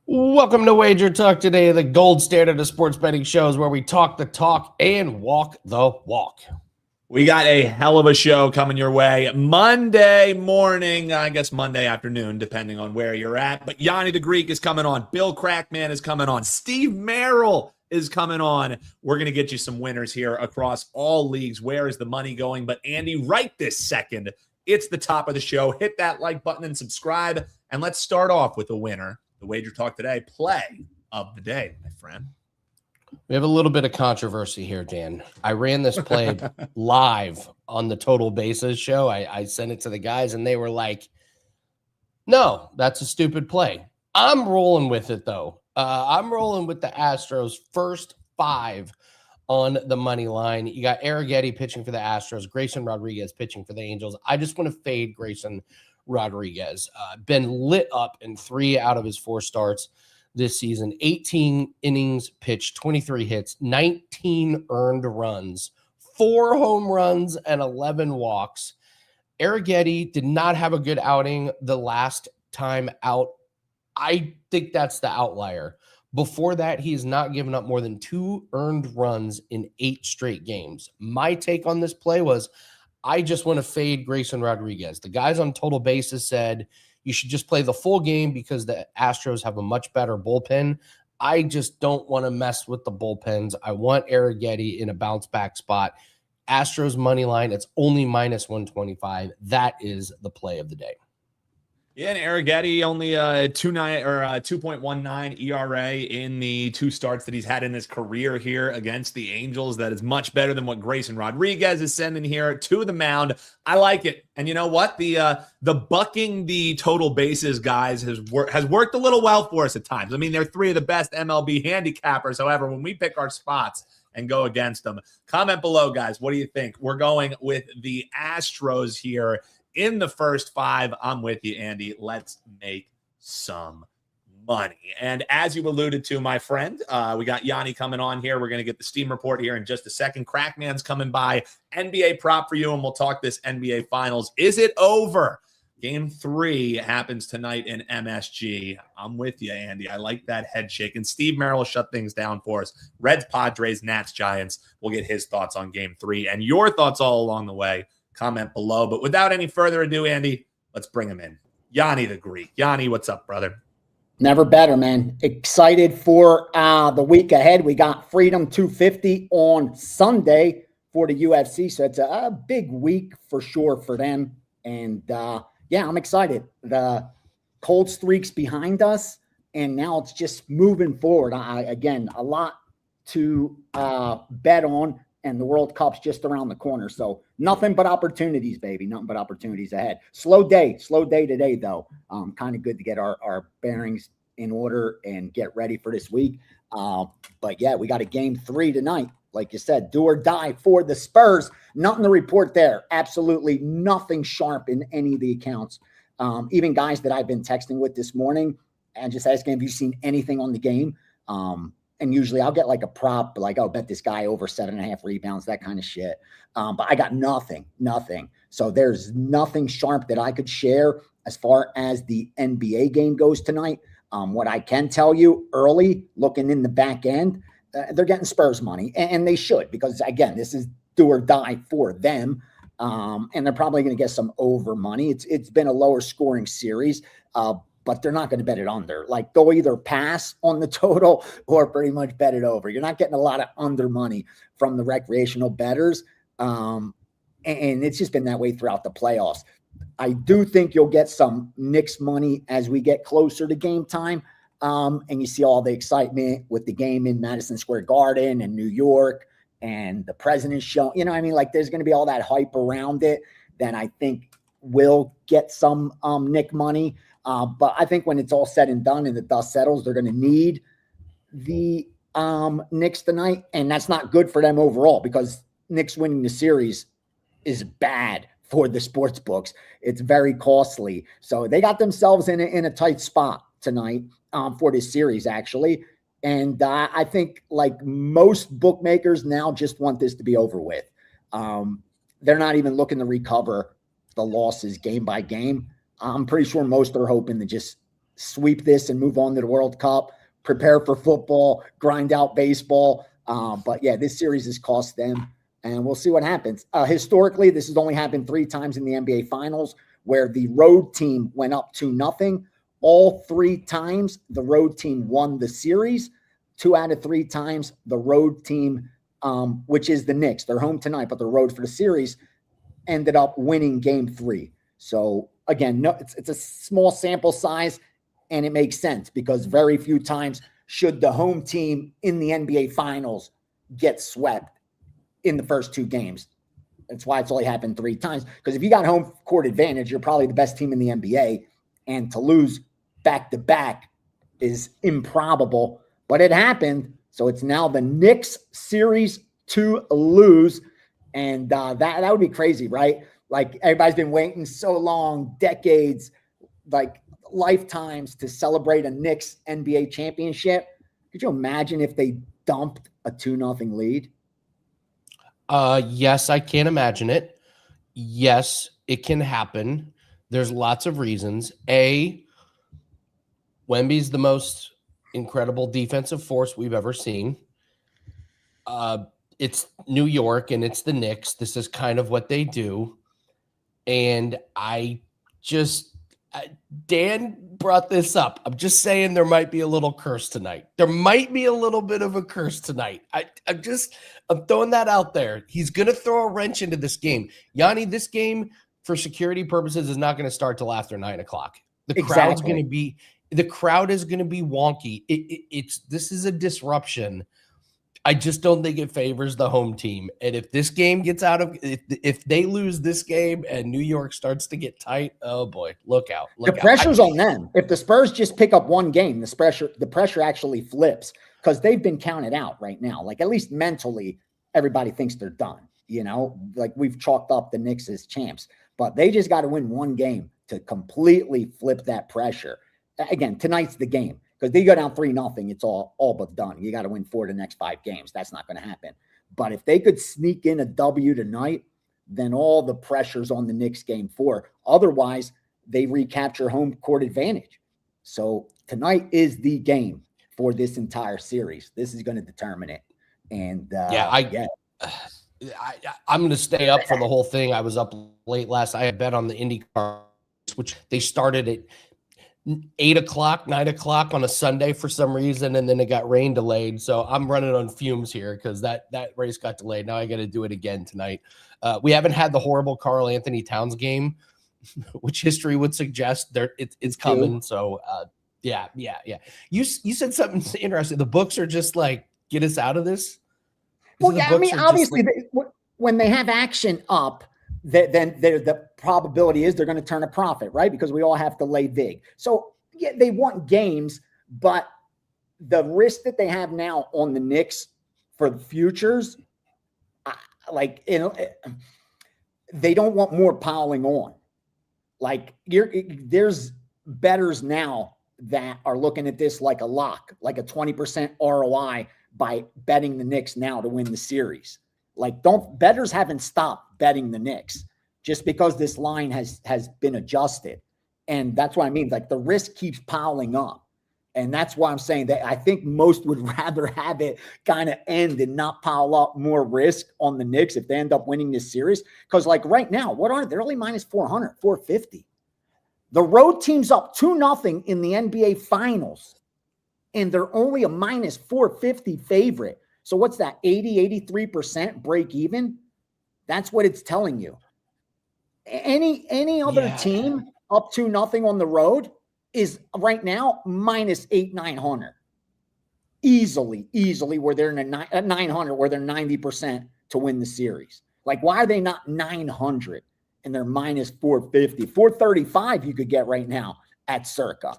Welcome to Wager Talk Today, the gold standard of sports betting shows where we talk the talk and walk the walk. We got a hell of a show coming your way Monday morning, I guess Monday afternoon, depending on where you're at. But Gianni the Greek is coming on. Bill Krackman is coming on. Steve Merril is coming on. We're going to get you some winners here across all leagues. Where is the money going? But Andy, right this second, it's the top of the show. Hit that like button and subscribe. And let's start off with a winner. The Wager Talk Today play of the day, my friend. We have a little bit of controversy here, Dan. I ran this play live on the Total Bases show. I sent it to the guys, and they were like, no, that's a stupid play. I'm rolling with it, though. I'm rolling with the Astros first 5 on the money line. You got Arrighetti pitching for the Astros, Grayson Rodriguez pitching for the Angels. I just want to fade Grayson Rodriguez. Been lit up in 3 out of his 4 starts this season. 18 innings pitched, 23 hits, 19 earned runs, 4 home runs, and 11 walks. Arrighetti did not have a good outing the last time out. I think that's the outlier. Before that, he has not given up more than 2 earned runs in 8 straight games. My take on this play was, I just want to fade Grayson Rodriguez. The guys on Total Bases said you should just play the full game because the Astros have a much better bullpen. I just don't want to mess with the bullpens. I want Arrighetti in a bounce back spot. Astros money line, it's only minus 125. That is the play of the day. Yeah, and Arrighetti only 2.19 ERA in the 2 starts that he's had in his career here against the Angels. That is much better than what Grayson Rodriguez is sending here to the mound. I like it. And you know what? The bucking the Total Bases guys has worked a little well for us at times. I mean, they're 3 of the best MLB handicappers. However, when we pick our spots and go against them, comment below, guys. What do you think? We're going with the Astros here in the first 5. I'm with you, Andy. Let's make some money. And as you alluded to, my friend, we got Gianni coming on here. We're going to get the Steam report here in just a second. Krackman's coming by. NBA prop for you, and we'll talk this NBA Finals. Is it over? Game 3 happens tonight in MSG. I'm with you, Andy. I like that head shake. And Steve Merril shut things down for us. Reds, Padres, Nats, Giants. We'll get his thoughts on Game 3 and your thoughts all along the way. Comment below. But without any further ado, Andy, let's bring him in. Gianni the Greek. Gianni, what's up, brother? Never better, man. Excited for the week ahead. We got Freedom 250 on Sunday for the UFC. So it's a big week for sure for them. And yeah, I'm excited. The cold streak's behind us, and now it's just moving forward. Again, a lot to bet on. And the World Cup's just around the corner. So nothing but opportunities, baby. Nothing but opportunities ahead. Slow day today, though. Kind of good to get our bearings in order and get ready for this week. But yeah, we got a Game 3 tonight. Like you said, do or die for the Spurs. Nothing to report there. Absolutely nothing sharp in any of the accounts. Even guys that I've been texting with this morning and just asking, have you seen anything on the game? And usually I'll get like a prop, like, oh, bet this guy over 7.5 rebounds, that kind of shit. But I got nothing. So there's nothing sharp that I could share as far as the NBA game goes tonight. What I can tell you early, looking in the back end, they're getting Spurs money, and they should, because, again, this is do or die for them. And they're probably going to get some over money. It's been a lower scoring series, but they're not going to bet it under. Like, they'll either pass on the total or pretty much bet it over. You're not getting a lot of under money from the recreational bettors. And it's just been that way throughout the playoffs. I do think you'll get some Knicks money as we get closer to game time. And you see all the excitement with the game in Madison Square Garden and New York and the president's show. You know what I mean? Like, there's going to be all that hype around it that I think will get some Knick money. But I think when it's all said and done and the dust settles, they're going to need the Knicks tonight. And that's not good for them overall, because Knicks winning the series is bad for the sports books. It's very costly. So they got themselves in a tight spot tonight for this series, actually. And I think, like most bookmakers now, just want this to be over with. They're not even looking to recover the losses game by game. I'm pretty sure most are hoping to just sweep this and move on to the World Cup, prepare for football, grind out baseball. But yeah, this series has cost them, and we'll see what happens. Historically, this has only happened 3 times in the NBA Finals, where the road team went up 2-0. All 3 times, the road team won the series. 2 out of 3 times, the road team, which is the Knicks, they're home tonight, but they're road for the series, ended up winning Game 3. So again, no, it's a small sample size, and it makes sense because very few times should the home team in the NBA Finals get swept in the first 2 games. That's why it's only happened 3 times. Because if you got home court advantage, you're probably the best team in the NBA, and to lose back-to-back is improbable. But it happened, so it's now the Knicks series to lose, and that would be crazy, right? Like, everybody's been waiting so long, decades, like lifetimes, to celebrate a Knicks NBA championship. Could you imagine if they dumped a 2-0 lead? Yes, I can imagine it. Yes, it can happen. There's lots of reasons. A, Wemby's the most incredible defensive force we've ever seen. It's New York and it's the Knicks. This is kind of what they do. And Dan brought this up. I'm just saying there might be a little curse tonight. There might be a little bit of a curse tonight. I'm throwing that out there. He's going to throw a wrench into this game. Gianni, this game, for security purposes, is not going to start till after 9:00. The crowd is going to be wonky. This is a disruption. I just don't think it favors the home team. And if this game gets if they lose this game and New York starts to get tight, oh boy, look out. The pressure's on them. If the Spurs just pick up 1 game, the pressure actually flips, because they've been counted out right now. Like, at least mentally, everybody thinks they're done. You know, like, we've chalked up the Knicks as champs, but they just got to win 1 game to completely flip that pressure. Again, tonight's the game. Because they go down 3-0, it's all but done. You got to win 4 of the next 5 games. That's not going to happen. But if they could sneak in a W tonight, then all the pressure's on the Knicks Game 4. Otherwise, they recapture home court advantage. So tonight is the game for this entire series. This is going to determine it. And I'm going to stay up for the whole thing. I was up late last night. I bet on the IndyCar, which they started at 8:00, 9:00 on a Sunday for some reason, and then it got rain delayed. So I'm running on fumes here because that race got delayed. Now I got to do it again tonight. We haven't had the horrible Karl Anthony Towns game, which history would suggest it's coming. So yeah. You said something interesting. The books are just like, get us out of this. Well, yeah, I mean, obviously, when they have action up, then the probability is they're going to turn a profit, right? Because we all have to lay big. So yeah, they want games, but the risk that they have now on the Knicks for the futures, they don't want more piling on. Like, there's bettors now that are looking at this like a lock, like a 20% ROI by betting the Knicks now to win the series. Like, bettors haven't stopped betting the Knicks just because this line has been adjusted. And that's what I mean. Like, the risk keeps piling up. And that's why I'm saying that I think most would rather have it kind of end and not pile up more risk on the Knicks if they end up winning this series. Because, like, right now, they're only minus 400, 450. The road team's up 2-0 in the NBA Finals, and they're only a minus 450 favorite. So what's that, 83% break even? That's what it's telling you. Any other team up 2-0 on the road is right now minus 900. Easily, where they're at 900, where they're 90% to win the series. Like, why are they not 900 and they're minus 450? 435 you could get right now at Circa.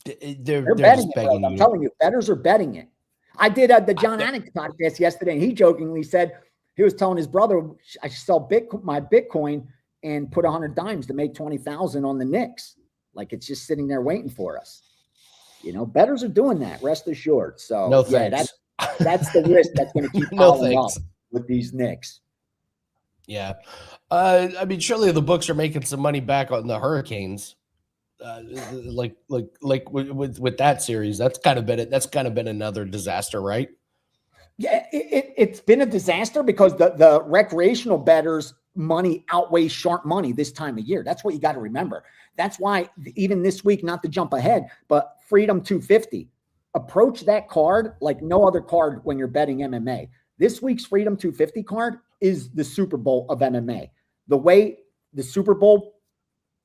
They're betting it, bro. I'm telling you, bettors are betting it. I did the John Anik podcast yesterday, and he jokingly said he was telling his brother, I should sell my Bitcoin and put 100 dimes to make 20,000 on the Knicks. Like, it's just sitting there waiting for us. You know, bettors are doing that, rest assured. So no thanks. That's the risk that's going to keep piling up with these Knicks. Yeah. I mean, surely the books are making some money back on the Hurricanes. like with that series, that's kind of been another disaster, right? Yeah, it's been a disaster because the recreational bettors money outweighs sharp money this time of year. That's what you got to remember. That's why even this week, not to jump ahead, but Freedom 250, approach that card like no other card when you're betting MMA. This week's Freedom 250 card is the Super Bowl of MMA. The way the Super Bowl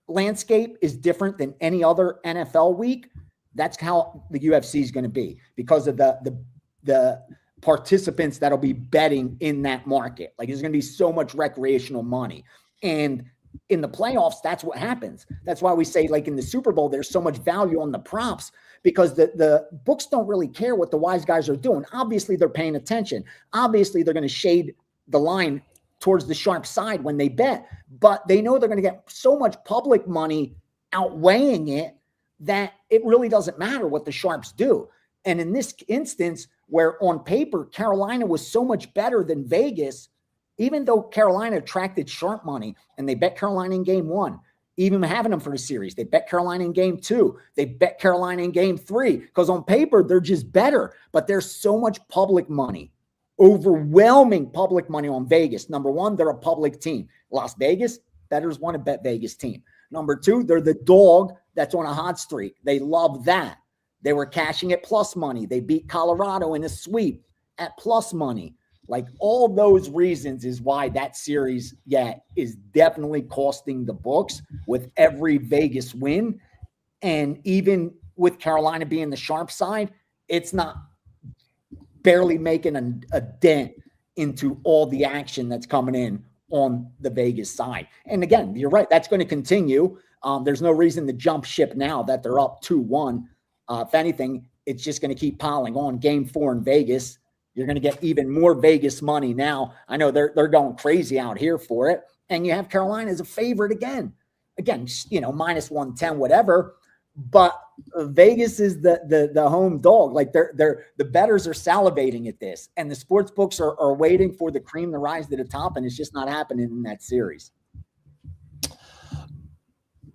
landscape is different than any other NFL week, that's how the UFC is going to be because of the participants that'll be betting in that market. Like there's going to be so much recreational money. And in the playoffs, that's what happens. That's why we say like in the Super Bowl, there's so much value on the props because the books don't really care what the wise guys are doing. Obviously, they're paying attention. Obviously, they're going to shade the line towards the sharp side when they bet, but they know they're going to get so much public money outweighing it that it really doesn't matter what the sharps do. And in this instance, where on paper, Carolina was so much better than Vegas, even though Carolina attracted sharp money and they bet Carolina in game 1, even having them for the series, they bet Carolina in game 2, they bet Carolina in game 3, because on paper, they're just better, but there's so much public money, overwhelming public money on Vegas. Number one, they're a public team. Las Vegas, bettors want to bet Vegas team. Number two, they're the dog that's on a hot streak. They love that. They were cashing at plus money. They beat Colorado in a sweep at plus money. Like all those reasons is why that series, is definitely costing the books with every Vegas win. And even with Carolina being the sharp side, it's not barely making a dent into all the action that's coming in on the Vegas side. And again, you're right. That's going to continue. There's no reason to jump ship now that they're up 2-1. If anything, it's just going to keep piling on. Game 4 in Vegas, you're going to get even more Vegas money now. I know they're going crazy out here for it. And you have Carolina as a favorite again. Again, minus 110, whatever. But Vegas is the home dog. Like the bettors are salivating at this. And the sports books are waiting for the cream to rise to the top. And it's just not happening in that series.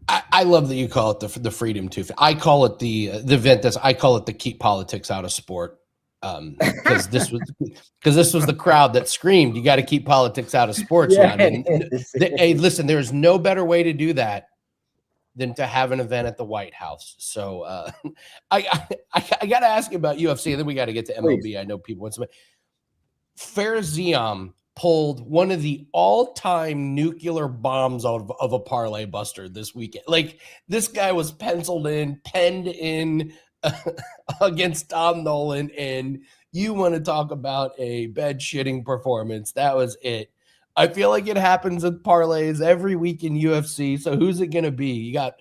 I love that you call it the Freedom 250. I call it the event I call it the keep politics out of sport. Because this was the crowd that screamed, you got to keep politics out of sports. Yeah, hey, listen, there's no better way to do that than to have an event at the White House. So I got to ask you about UFC, and then we got to get to MLB. Please. I know people want some. Fairziam pulled one of the all-time nuclear bombs of a parlay buster this weekend. Like this guy was penned in against Tom Nolan, and you want to talk about a bed-shitting performance. That was it. I feel like it happens with parlays every week in UFC. So who's it going to be? You got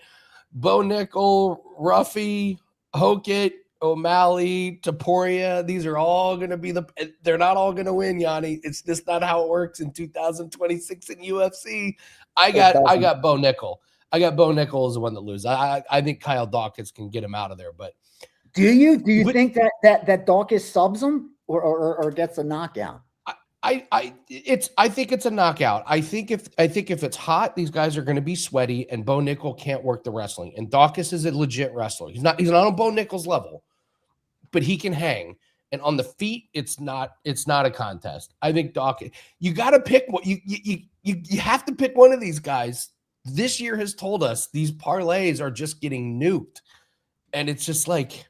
Bo Nickel, Ruffy, Hokett, O'Malley, Taporia. These are all going to be they're not all going to win, Gianni. It's just not how it works in 2026 in UFC. I got Bo Nickel. I got Bo Nickel as the one that loses. I think Kyle Dawkins can get him out of there, but do you think that Dawkins subs him or gets a knockout? I think it's a knockout. I think if it's hot, these guys are going to be sweaty, and Bo Nickel can't work the wrestling. And Dawkins is a legit wrestler. He's not on Bo Nickel's level, but he can hang. And on the feet, it's not a contest. I think Dawkins. You got to pick what you have to pick one of these guys. This year has told us these parlays are just getting nuked, and it's just like,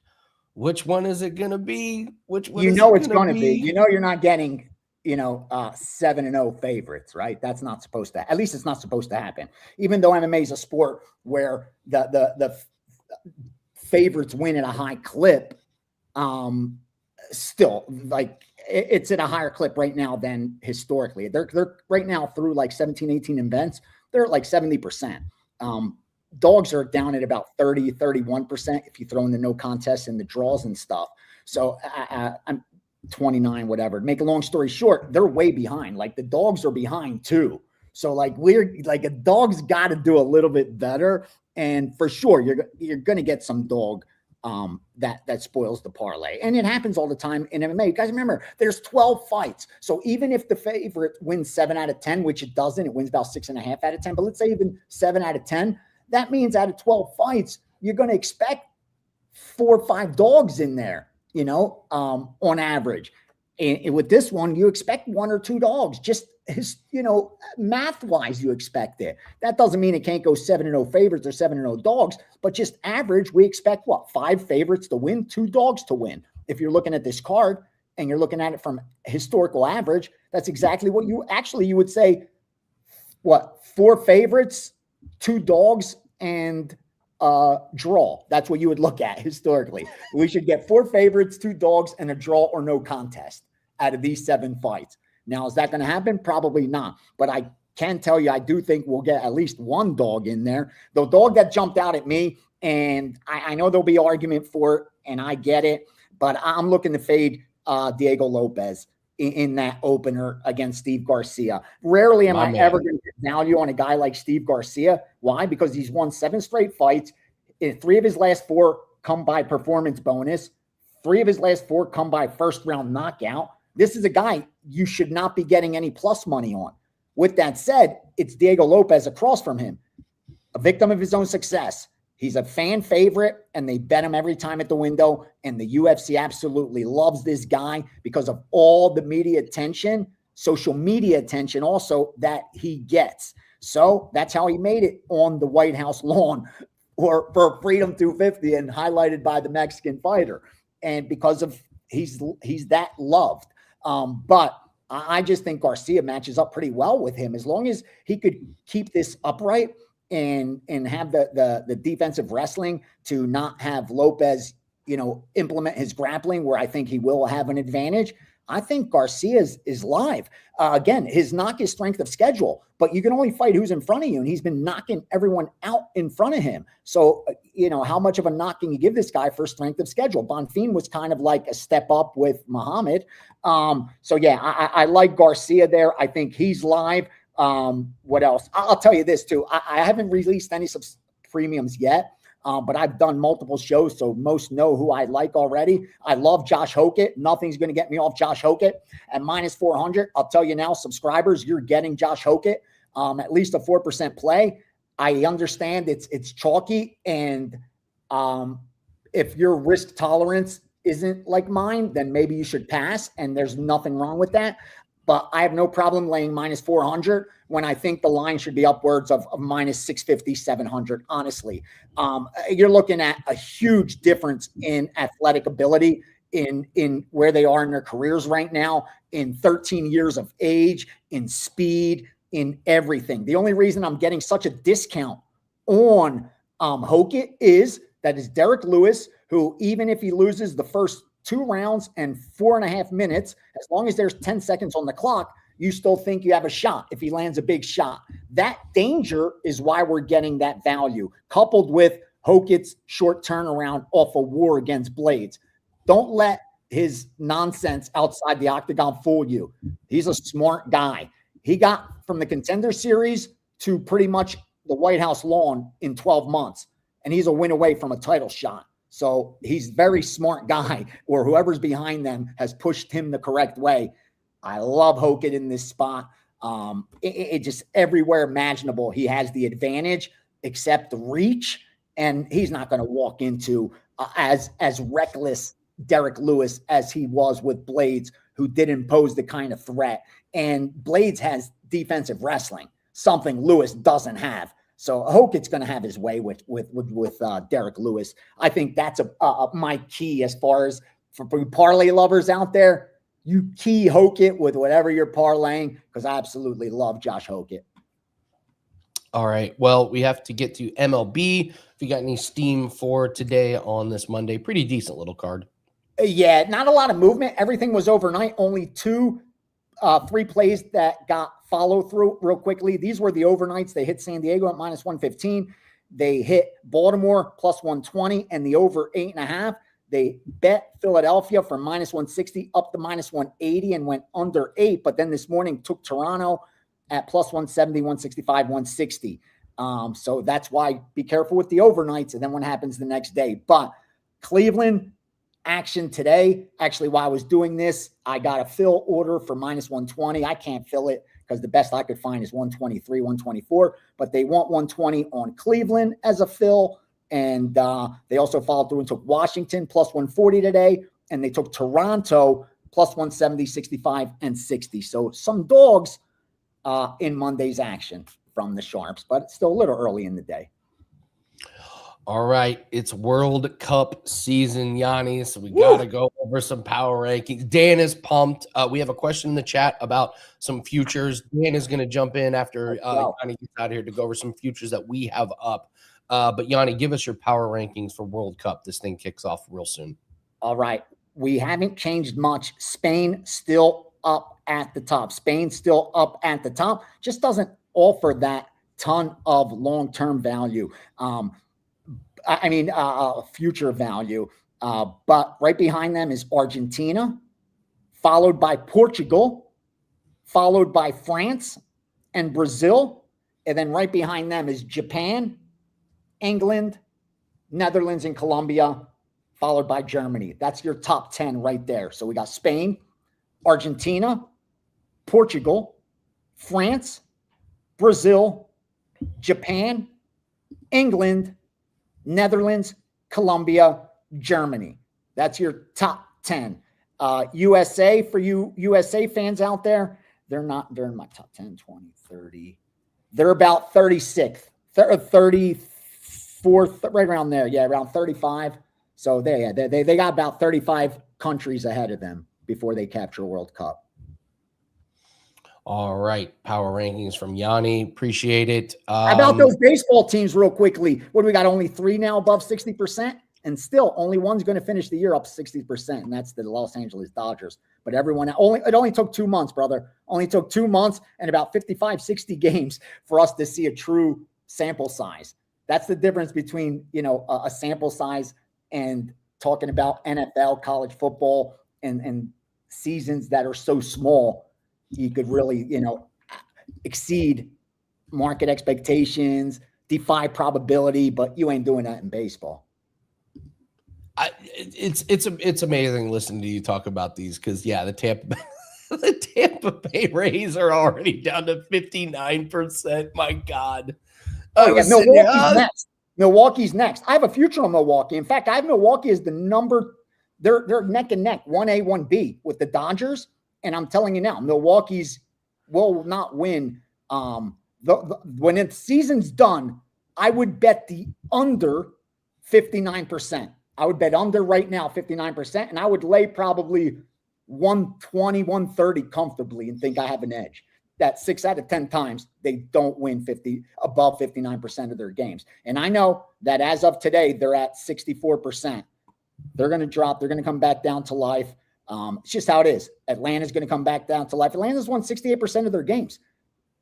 which one is it going to be? Which one? It's going to be. You're not getting 7-0 favorites, right? That's not supposed to, at least it's not supposed to happen. Even though MMA is a sport where the favorites win at a high clip, still like it's at a higher clip right now than historically. They're right now through like 17, 18 events. They're at like 70%. Dogs are down at about 30, 31% if you throw in the no contest and the draws and stuff. So I'm 29, whatever. Make a long story short, they're way behind. Like the dogs are behind too. So like a dog's got to do a little bit better. And for sure, you're going to get some dog that spoils the parlay. And it happens all the time in MMA. You guys remember, there's 12 fights. So even if the favorite wins 7 out of 10, which it doesn't, it wins about 6.5 out of 10. But let's say even 7 out of 10, That means out of 12 fights, you're going to expect 4 or 5 dogs in there, on average. And with this one, you expect 1 or 2 dogs, just math-wise, you expect it. That doesn't mean it can't go 7-0 favorites or 7-0 dogs, but just average, we expect 5 favorites to win, 2 dogs to win. If you're looking at this card and you're looking at it from historical average, that's exactly what you would say, 4 favorites, 2 dogs, and draw. That's what you would look at historically. We should get 4 favorites, 2 dogs, and a draw or no contest out of these 7 fights. Now, is that going to happen? Probably not. But I can tell you, I do think we'll get at least 1 dog in there. The dog that jumped out at me, and I know there'll be argument for it, and I get it, but I'm looking to fade Diego Lopez in that opener against Steve Garcia. Rarely am I ever going to get value on a guy like Steve Garcia. Why? Because he's won 7 straight fights. 3 of his last 4 come by performance bonus. 3 of his last 4 come by first-round knockout. This is a guy you should not be getting any plus money on. With that said, it's Diego Lopez across from him, a victim of his own success. He's a fan favorite, and they bet him every time at the window, and the UFC absolutely loves this guy because of all the media attention, social media attention also that he gets. So that's how he made it on the White House lawn for Freedom 250 and highlighted by the Mexican fighter. And because of he's that loved. But I just think Garcia matches up pretty well with him as long as he could keep this upright and have the defensive wrestling to not have Lopez, implement his grappling where I think he will have an advantage. I think Garcia is live. Again, his knock is strength of schedule, but you can only fight who's in front of you, and he's been knocking everyone out in front of him. So, how much of a knock can you give this guy for strength of schedule? Bonfim was kind of like a step up with Muhammad. So, yeah, I like Garcia there. I think he's live. What else? I'll tell you this, too. I haven't released any premiums yet. But I've done multiple shows, so most know who I like already. I love Josh Hokett. Nothing's going to get me off Josh Hokett. At minus 400, I'll tell you now, subscribers, you're getting Josh Hokett. At least a 4% play. I understand it's chalky, and if your risk tolerance isn't like mine, then maybe you should pass, and there's nothing wrong with that. But I have no problem laying minus 400 when I think the line should be upwards of minus 650, 700, honestly. You're looking at a huge difference in athletic ability in where they are in their careers right now, in 13 years of age, in speed, in everything. The only reason I'm getting such a discount on Hokett is that is Derek Lewis, who even if he loses the first 2 rounds and 4.5 minutes, as long as there's 10 seconds on the clock, you still think you have a shot if he lands a big shot. That danger is why we're getting that value, coupled with Hokett's short turnaround off a war against Blades. Don't let his nonsense outside the octagon fool you. He's a smart guy. He got from the Contender Series to pretty much the White House lawn in 12 months, and he's a win away from a title shot. So he's a very smart guy, or whoever's behind them has pushed him the correct way. I love Hokett in this spot. It just everywhere imaginable. He has the advantage, except the reach, and he's not going to walk into as reckless Derek Lewis as he was with Blades, who didn't pose the kind of threat. And Blades has defensive wrestling, something Lewis doesn't have. So Hokett's going to have his way with Derek Lewis. I think that's my key as far as for parlay lovers out there. You key Hokett with whatever you're parlaying, because I absolutely love Josh Hokett. All right. Well, we have to get to MLB. If you got any steam for today on this Monday, pretty decent little card. Yeah, not a lot of movement. Everything was overnight. Only 3 plays that got follow through real quickly. These were the overnights. They hit San Diego at minus 115. They hit Baltimore plus 120 and the over 8.5. They bet Philadelphia from minus 160 up to minus 180 and went under 8. But then this morning took Toronto at plus 170, 165, 160. So that's why be careful with the overnights and then what happens the next day. But Cleveland action today. Actually, while I was doing this, I got a fill order for minus 120. I can't fill it because the best I could find is 123, 124. But but they want 120 on Cleveland as a fill. And they also followed through and took Washington plus 140 today. And they took Toronto plus 170, 65, and 60. So some dogs in Monday's action from the Sharps, but it's still a little early in the day. All right, it's World Cup season, Gianni, so we got to go over some power rankings. Dan is pumped. We have a question in the chat about some futures. Dan is going to jump in after Gianni gets out here to go over some futures that we have up. But Gianni, give us your power rankings for World Cup. This thing kicks off real soon. All right, we haven't changed much. Spain still up at the top. Spain still up at the top. Just doesn't offer that ton of long-term value. Future value. But right behind them is Argentina, followed by Portugal, followed by France and Brazil. And then right behind them is Japan, England, Netherlands, and Colombia, followed by Germany. That's your top 10 right there. So we got Spain, Argentina, Portugal, France, Brazil, Japan, England, Netherlands, Colombia, Germany. That's your top 10. USA, for you USA fans out there, they're in my top 10, 20, 30. They're about 36th, 34th, right around there. Yeah, around 35. So they got about 35 countries ahead of them before they capture a World Cup. All right, power rankings from Gianni. Appreciate it. How about those baseball teams real quickly? What do we got? Only 3 now above 60%? And still only one's going to finish the year up 60%, and that's the Los Angeles Dodgers. But everyone it only took 2 months, brother. Only took 2 months and about 55, 60 games for us to see a true sample size. That's the difference between, a sample size and talking about NFL, college football, and seasons that are so small. You could really, exceed market expectations, defy probability, but you ain't doing that in baseball. It's amazing listening to you talk about these because the Tampa Bay Rays are already down to 59%. My God. Milwaukee's next. Milwaukee's next. I have a future on Milwaukee. In fact, I have Milwaukee as the number. They're neck and neck, 1A, 1B with the Dodgers. And I'm telling you now, Milwaukee's will not win. When the season's done, I would bet the under 59%. I would bet under right now 59%, and I would lay probably 120, 130 comfortably and think I have an edge. That 6 out of 10 times they don't win above 59% of their games. And I know that as of today, they're at 64%. They're going to drop. They're going to come back down to life. It's just how it is. Atlanta's going to come back down to life. Atlanta's won 68% of their games.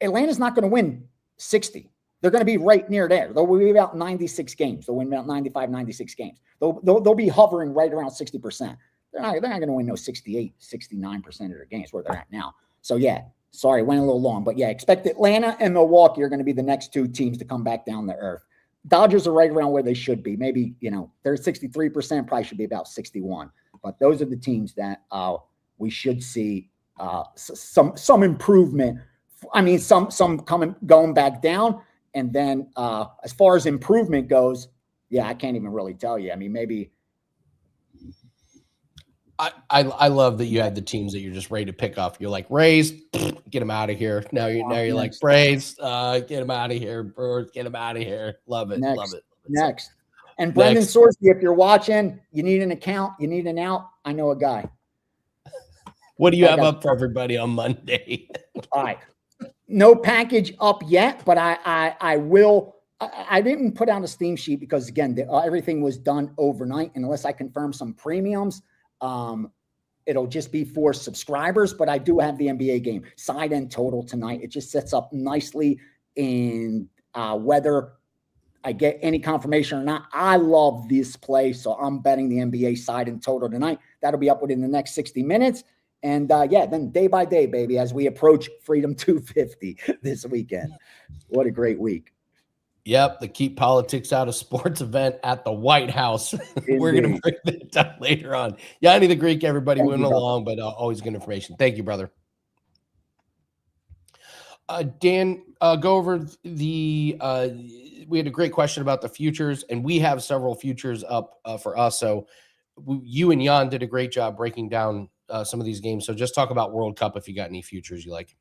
Atlanta's not going to win 60. They're going to be right near there. They'll be about 96 games. They'll win about 95, 96 games. They'll be hovering right around 60%. They're not going to win no 68, 69% of their games where they're at now. So, sorry, went a little long. But, expect Atlanta and Milwaukee are going to be the next 2 teams to come back down to earth. Dodgers are right around where they should be. Maybe, they're 63%, probably should be about 61. But those are the teams that we should see some improvement. I mean, some going back down. And then as far as improvement goes, I can't even really tell you. I mean, maybe. I love that you have the teams that you're just ready to pick off. You're like, Rays, get them out of here. Now you're like, Braves, get them out of here. Brewers, get them out of here. Love it. Love it. Next. And Brendan Sorsby, if you're watching, you need an account, you need an out, I know a guy. What do you have up for everybody on Monday? All right. No package up yet, but I will. I didn't put out a Steam sheet because, again, everything was done overnight. And unless I confirm some premiums, it'll just be for subscribers. But I do have the NBA game side and total tonight. It just sets up nicely in whether I get any confirmation or not. I love this play, so I'm betting the NBA side and total tonight. That'll be up within the next 60 minutes. And, then day by day, baby, as we approach Freedom 250 this weekend. What a great week. Yep, the Keep Politics Out of Sports event at the White House. We're going to break that down later on. Gianni the Greek, everybody, went along, but always good information. Thank you, brother. Dan, go over the we had a great question about the futures, and we have several futures up for us. So you and Jan did a great job breaking down some of these games. So just talk about World Cup if you got any futures you like.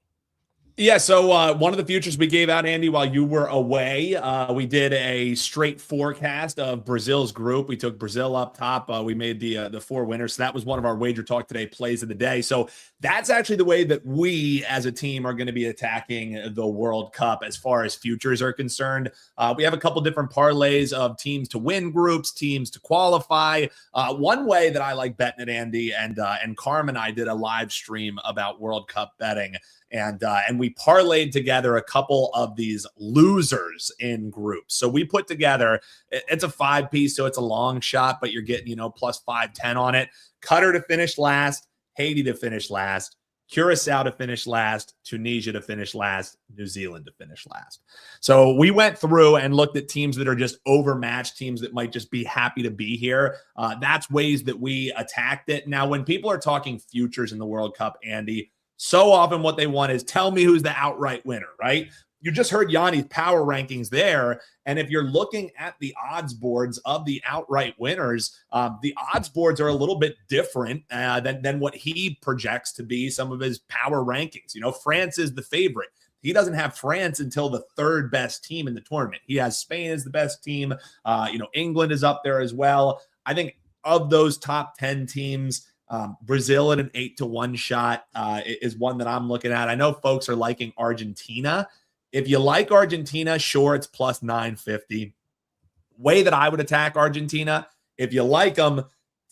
Yeah, so one of the futures we gave out, Andy, while you were away, we did a straight forecast of Brazil's group. We took Brazil up top. We made the four winners. So that was one of our WagerTalk Today plays of the day. So that's actually the way that we as a team are going to be attacking the World Cup as far as futures are concerned. We have a couple different parlays of teams to win groups, teams to qualify. One way that I like betting it, Andy, and Carm and I did a live stream about World Cup betting. And we parlayed together a couple of these losers in groups. So we put together, it's a 5-piece, so it's a long shot, but you're getting, plus 510 on it. Qatar to finish last, Haiti to finish last, Curacao to finish last, Tunisia to finish last, New Zealand to finish last. So we went through and looked at teams that are just overmatched, teams that might just be happy to be here. That's ways that we attacked it. Now, when people are talking futures in the World Cup, Andy, so often what they want is tell me who's the outright winner, right? You just heard Gianni's power rankings there. And if you're looking at the odds boards of the outright winners, the odds boards are a little bit different than what he projects to be some of his power rankings. France is the favorite. He doesn't have France until the third best team in the tournament. He has Spain as the best team. England is up there as well. I think of those top 10 teams, Brazil at an 8-1 shot is one that I'm looking at. I know folks are liking Argentina. If you like Argentina, sure, it's plus 950. Way that I would attack Argentina, if you like them,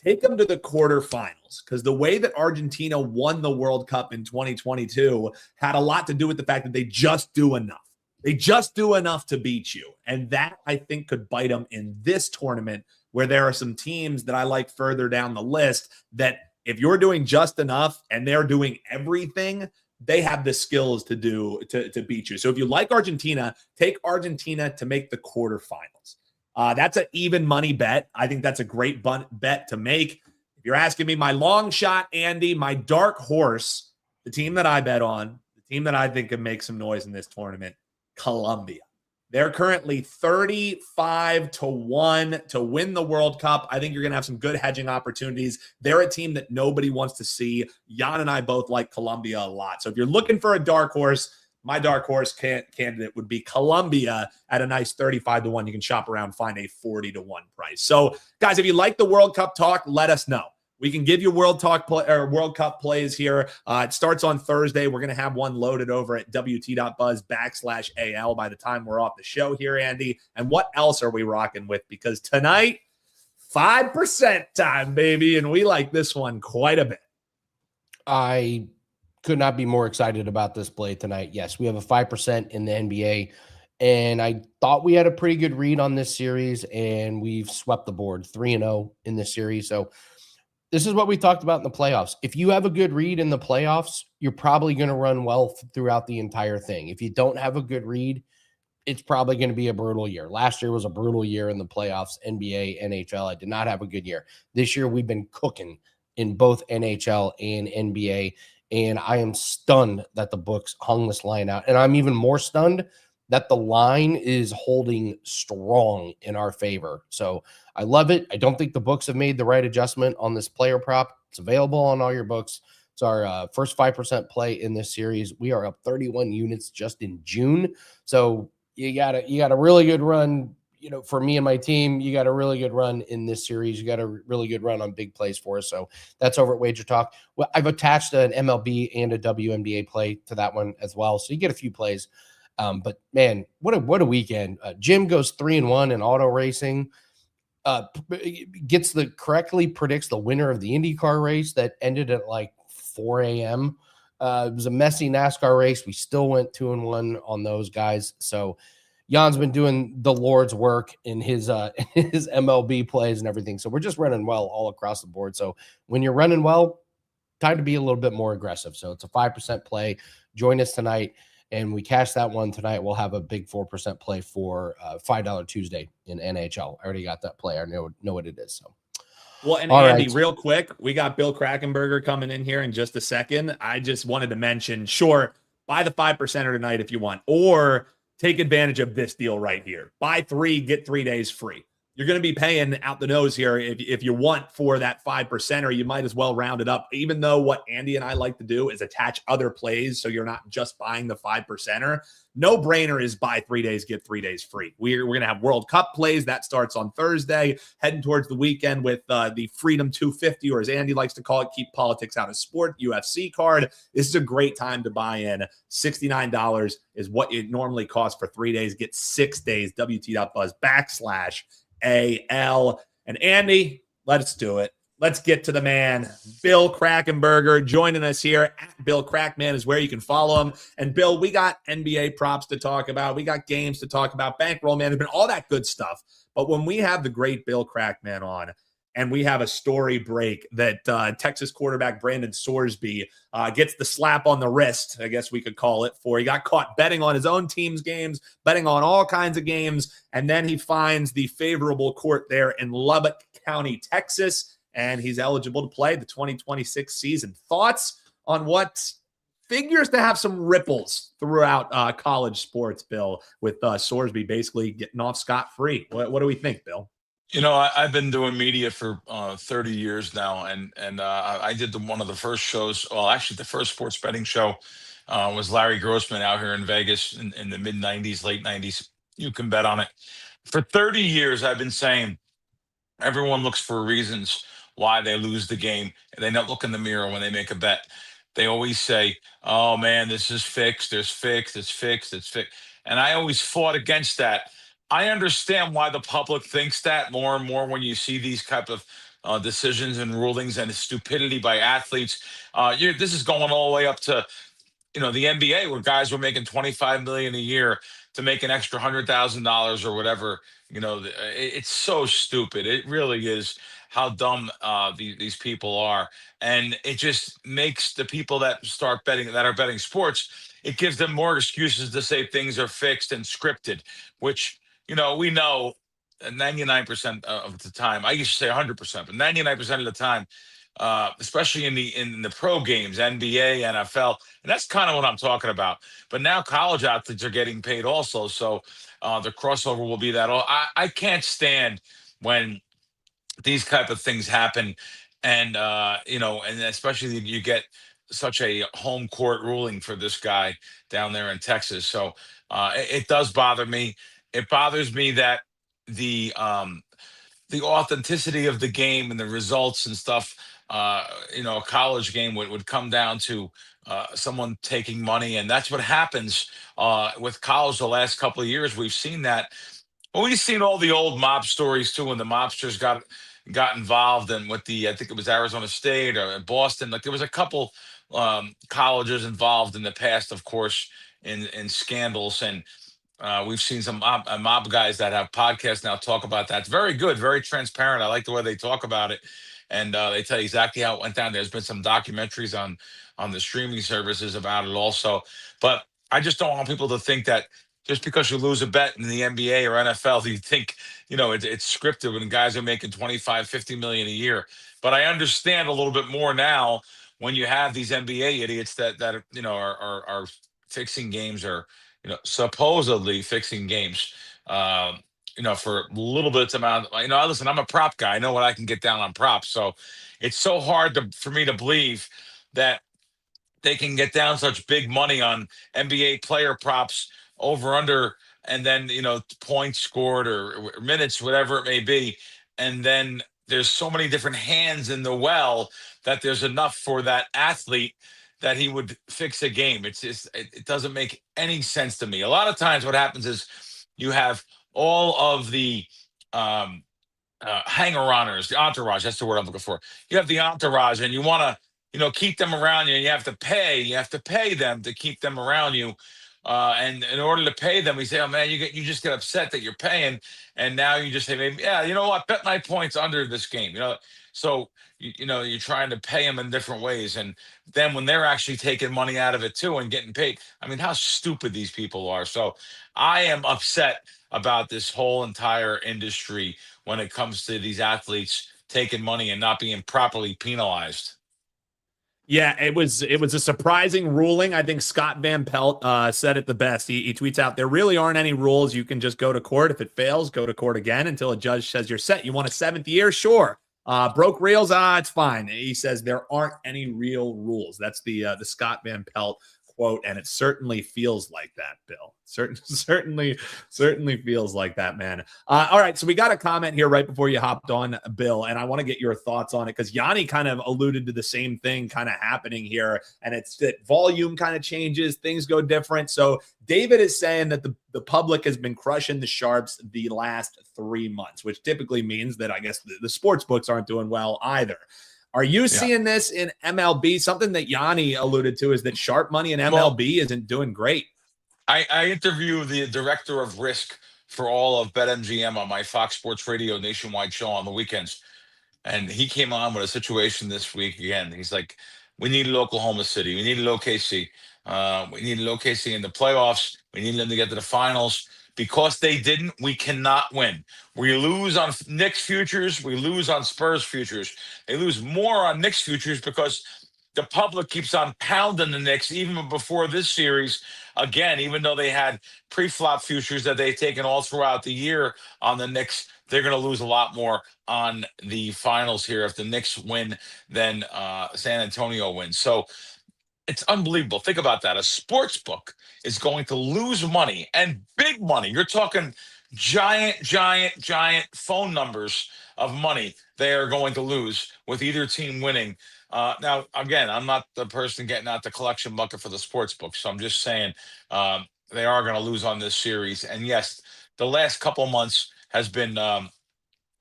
take them to the quarterfinals, because the way that Argentina won the World Cup in 2022 had a lot to do with the fact that they just do enough. They just do enough to beat you. And that, I think, could bite them in this tournament, where there are some teams that I like further down the list that if you're doing just enough and they're doing everything, they have the skills to beat you. So if you like Argentina, take Argentina to make the quarterfinals. That's an even money bet. I think that's a great bet to make. If you're asking me my long shot, Andy, my dark horse, the team that I bet on, the team that I think can make some noise in this tournament, Colombia. They're currently 35-1 to win the World Cup. I think you're going to have some good hedging opportunities. They're a team that nobody wants to see. Jan and I both like Colombia a lot. So if you're looking for a dark horse, my dark horse candidate would be Colombia at a nice 35-1. You can shop around, find a 40-1 price. So, guys, if you like the World Cup talk, let us know. We can give you World Cup plays here. It starts on Thursday. We're going to have one loaded over at wt.buzz/AL by the time we're off the show here, Andy. And what else are we rocking with? Because tonight, 5% time, baby. And we like this one quite a bit. I could not be more excited about this play tonight. Yes, we have a 5% in the NBA. And I thought we had a pretty good read on this series, and we've swept the board 3-0 in this series. So this is what we talked about in the playoffs. If you have a good read in the playoffs, you're probably going to run well throughout the entire thing. If you don't have a good read, it's probably going to be a brutal year. Last year was a brutal year in the playoffs, NBA, NHL. I did not have a good year. This year we've been cooking in both NHL and NBA, and I am stunned that the books hung this line out. And I'm even more stunned that the line is holding strong in our favor. So I love it. I don't think the books have made the right adjustment on this player prop. It's available on all your books. It's our first 5% play in this series. We are up 31 units just in June. So you got a really good run, for me and my team. You got a really good run in this series. You got a really good run on big plays for us. So that's over at WagerTalk. Well, I've attached an MLB and a WNBA play to that one as well. So you get a few plays. But man, what a weekend. Jim goes 3-1 in auto racing. Correctly predicts the winner of the IndyCar race that ended at like 4 a.m. It was a messy NASCAR race. We still went 2-1 on those guys. So Jan's been doing the Lord's work in his MLB plays and everything. So we're just running well all across the board. So when you're running well, time to be a little bit more aggressive. So it's a 5% play. Join us tonight. And we cash that one tonight. We'll have a big 4% play for $5 Tuesday in NHL. I already got that play. I know what it is. So, well, and Andy, real quick, we got Bill Krackenberger coming in here in just a second. I just wanted to mention, sure, Buy the 5%er tonight if you want, or take advantage of this deal right here. Buy 3, get 3 days free. You're going to be paying out the nose here if you want for that 5%er. You might as well round it up, even though what Andy and I like to do is attach other plays so you're not just buying the 5%er. No brainer is buy 3 days, get 3 days free. We're going to have World Cup plays. That starts on Thursday, heading towards the weekend with the Freedom 250, or as Andy likes to call it, keep politics out of sport, UFC card. This is a great time to buy in. $69 is what it normally costs for 3 days. Get 6 days, WT.buzz/AL. And Andy, let's do it. Let's get to the man, Bill Krackenberger, joining us here. At Bill Krackman is where you can follow him. And Bill, we got NBA props to talk about. We got games to talk about, bankroll management, all that good stuff. But when we have the great Bill Krackman on, and we have a story break that Texas quarterback Brandon Sorsby gets the slap on the wrist, I guess we could call it, for he got caught betting on his own team's games, betting on all kinds of games, and then he finds the favorable court there in Lubbock County, Texas, and he's eligible to play the 2026 season. Thoughts on what figures to have some ripples throughout college sports, Bill, with Sorsby basically getting off scot-free? What do we think, Bill? You know, I've been doing media for 30 years now, and I did one of the first shows. Well, actually, the first sports betting show was Larry Grossman out here in Vegas in the mid '90s, late '90s. You can bet on it. For 30 years, I've been saying everyone looks for reasons why they lose the game, and they don't look in the mirror when they make a bet. They always say, "Oh man, this is fixed. There's fixed. It's fixed. It's fixed." And I always fought against that. I understand why the public thinks that more and more when you see these type of decisions and rulings and stupidity by athletes. This is going all the way up to the NBA, where guys were making 25 million a year to make an extra $100,000 or whatever. It's so stupid. It really is how dumb these people are, and it just makes the people that start betting, that are betting sports, it gives them more excuses to say things are fixed and scripted, which we know 99% of the time. I used to say 100%, but 99% of the time, especially in the pro games, NBA, NFL, and that's kind of what I'm talking about. But now college athletes are getting paid also, so the crossover will be that. I can't stand when these type of things happen, and and especially you get such a home court ruling for this guy down there in Texas. So it does bother me. It bothers me that the authenticity of the game and the results and stuff, a college game would come down to someone taking money. And that's what happens with college the last couple of years. We've seen that. Well, we've seen all the old mob stories too, when the mobsters got involved, and with I think it was Arizona State or Boston. Like there was a couple colleges involved in the past, of course, in scandals. And we've seen some mob guys that have podcasts now talk about that. It's very good, very transparent. I like the way they talk about it, and they tell you exactly how it went down. There's been some documentaries on the streaming services about it also. But I just don't want people to think that just because you lose a bet in the NBA or NFL, you think it's scripted when guys are making 25, 50 million a year. But I understand a little bit more now when you have these NBA idiots that are fixing games, or supposedly fixing games, for a little bit of amount. Listen, I'm a prop guy. I know what I can get down on props. So it's so hard for me to believe that they can get down such big money on NBA player props, over under, and then points scored or minutes, whatever it may be, and then there's so many different hands in the well that there's enough for that athlete that he would fix a game. It's just, it doesn't make any sense to me. A lot of times what happens is you have all of the hanger-oners, the entourage, that's the word I'm looking for. You have the entourage, and you want to keep them around you, and you have to pay them to keep them around you. And in order to pay them, we say, "Oh man, you just get upset that you're paying," and now you just say, "Maybe, yeah, you know what? Bet my points under this game." So you're trying to pay them in different ways, and then when they're actually taking money out of it too and getting paid, I mean, how stupid these people are. So I am upset about this whole entire industry when it comes to these athletes taking money and not being properly penalized. Yeah, it was a surprising ruling. I think Scott Van Pelt said it the best. He tweets out, there really aren't any rules. You can just go to court. If it fails, go to court again until a judge says you're set. You want a 7th year? Sure. Broke reels? It's fine. He says there aren't any real rules. That's the Scott Van Pelt quote, and it certainly feels like that, Bill. Certainly feels like that, man. All right, so we got a comment here right before you hopped on, Bill, and I want to get your thoughts on it because Gianni kind of alluded to the same thing kind of happening here, and it's that volume kind of changes, things go different. So David is saying that the public has been crushing the sharps the last 3 months, which typically means that I guess the sports books aren't doing well either. Are you seeing this in MLB? Something that Gianni alluded to is that sharp money in MLB isn't doing great. I interview the director of risk for all of BetMGM on my Fox Sports Radio nationwide show on the weekends. And he came on with a situation this week again. He's like, we needed Oklahoma City. We needed OKC. We needed OKC in the playoffs. We needed them to get to the finals. Because they didn't, we cannot win. We lose on Knicks futures. We lose on Spurs futures. They lose more on Knicks futures because the public keeps on pounding the Knicks even before this series. Again, even though they had pre-flop futures that they've taken all throughout the year on the Knicks, they're going to lose a lot more on the finals here. If the Knicks win, then San Antonio wins. So it's unbelievable. Think about that. A sports book is going to lose money, and big money. You're talking giant phone numbers of money they are going to lose with either team winning. Now, again, I'm not the person getting out the collection bucket for the sports book, so I'm just saying they are going to lose on this series. And yes, the last couple months has been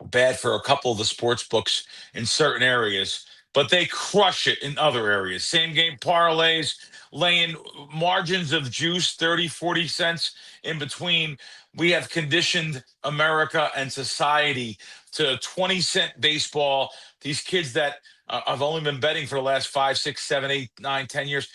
bad for a couple of the sports books in certain areas, but they crush it in other areas. Same game parlays, laying margins of juice, 30, 40 cents in between. We have conditioned America and society to 20-cent baseball. These kids that have only been betting for the last 5, 6, 7, 8, 9, 10 years,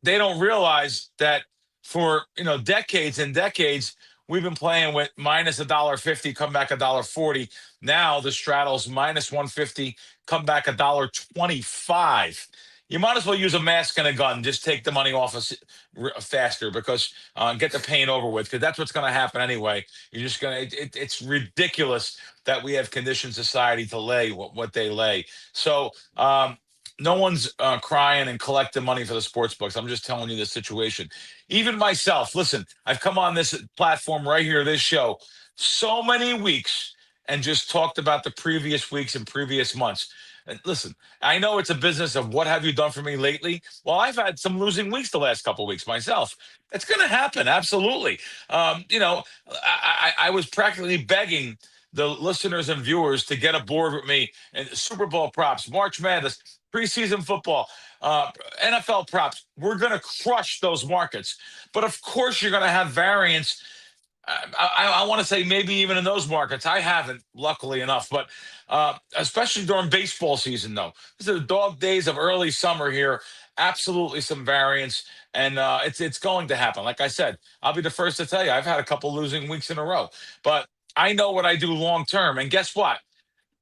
they don't realize that for decades and decades, we've been playing with minus $1.50, come back $1.40. Now the straddle's minus 150, come back $1.25. You might as well use a mask and a gun. Just take the money off us faster because get the pain over with, because that's what's going to happen anyway. You're just going to. It's ridiculous that we have conditioned society to lay what they lay. So no one's crying and collecting money for the sports books. I'm just telling you the situation. Even myself, listen, I've come on this platform right here, this show, so many weeks and just talked about the previous weeks and previous months. And listen, I know it's a business of what have you done for me lately? Well, I've had some losing weeks the last couple of weeks myself. It's going to happen. Absolutely. I was practically begging the listeners and viewers to get aboard with me in Super Bowl props, March Madness, preseason football, NFL props. We're going to crush those markets. But of course, you're going to have variance. I want to say maybe even in those markets. I haven't, luckily enough, but especially during baseball season, though. This is the dog days of early summer here. Absolutely some variance, and it's going to happen. Like I said, I'll be the first to tell you, I've had a couple losing weeks in a row, but I know what I do long term. And guess what?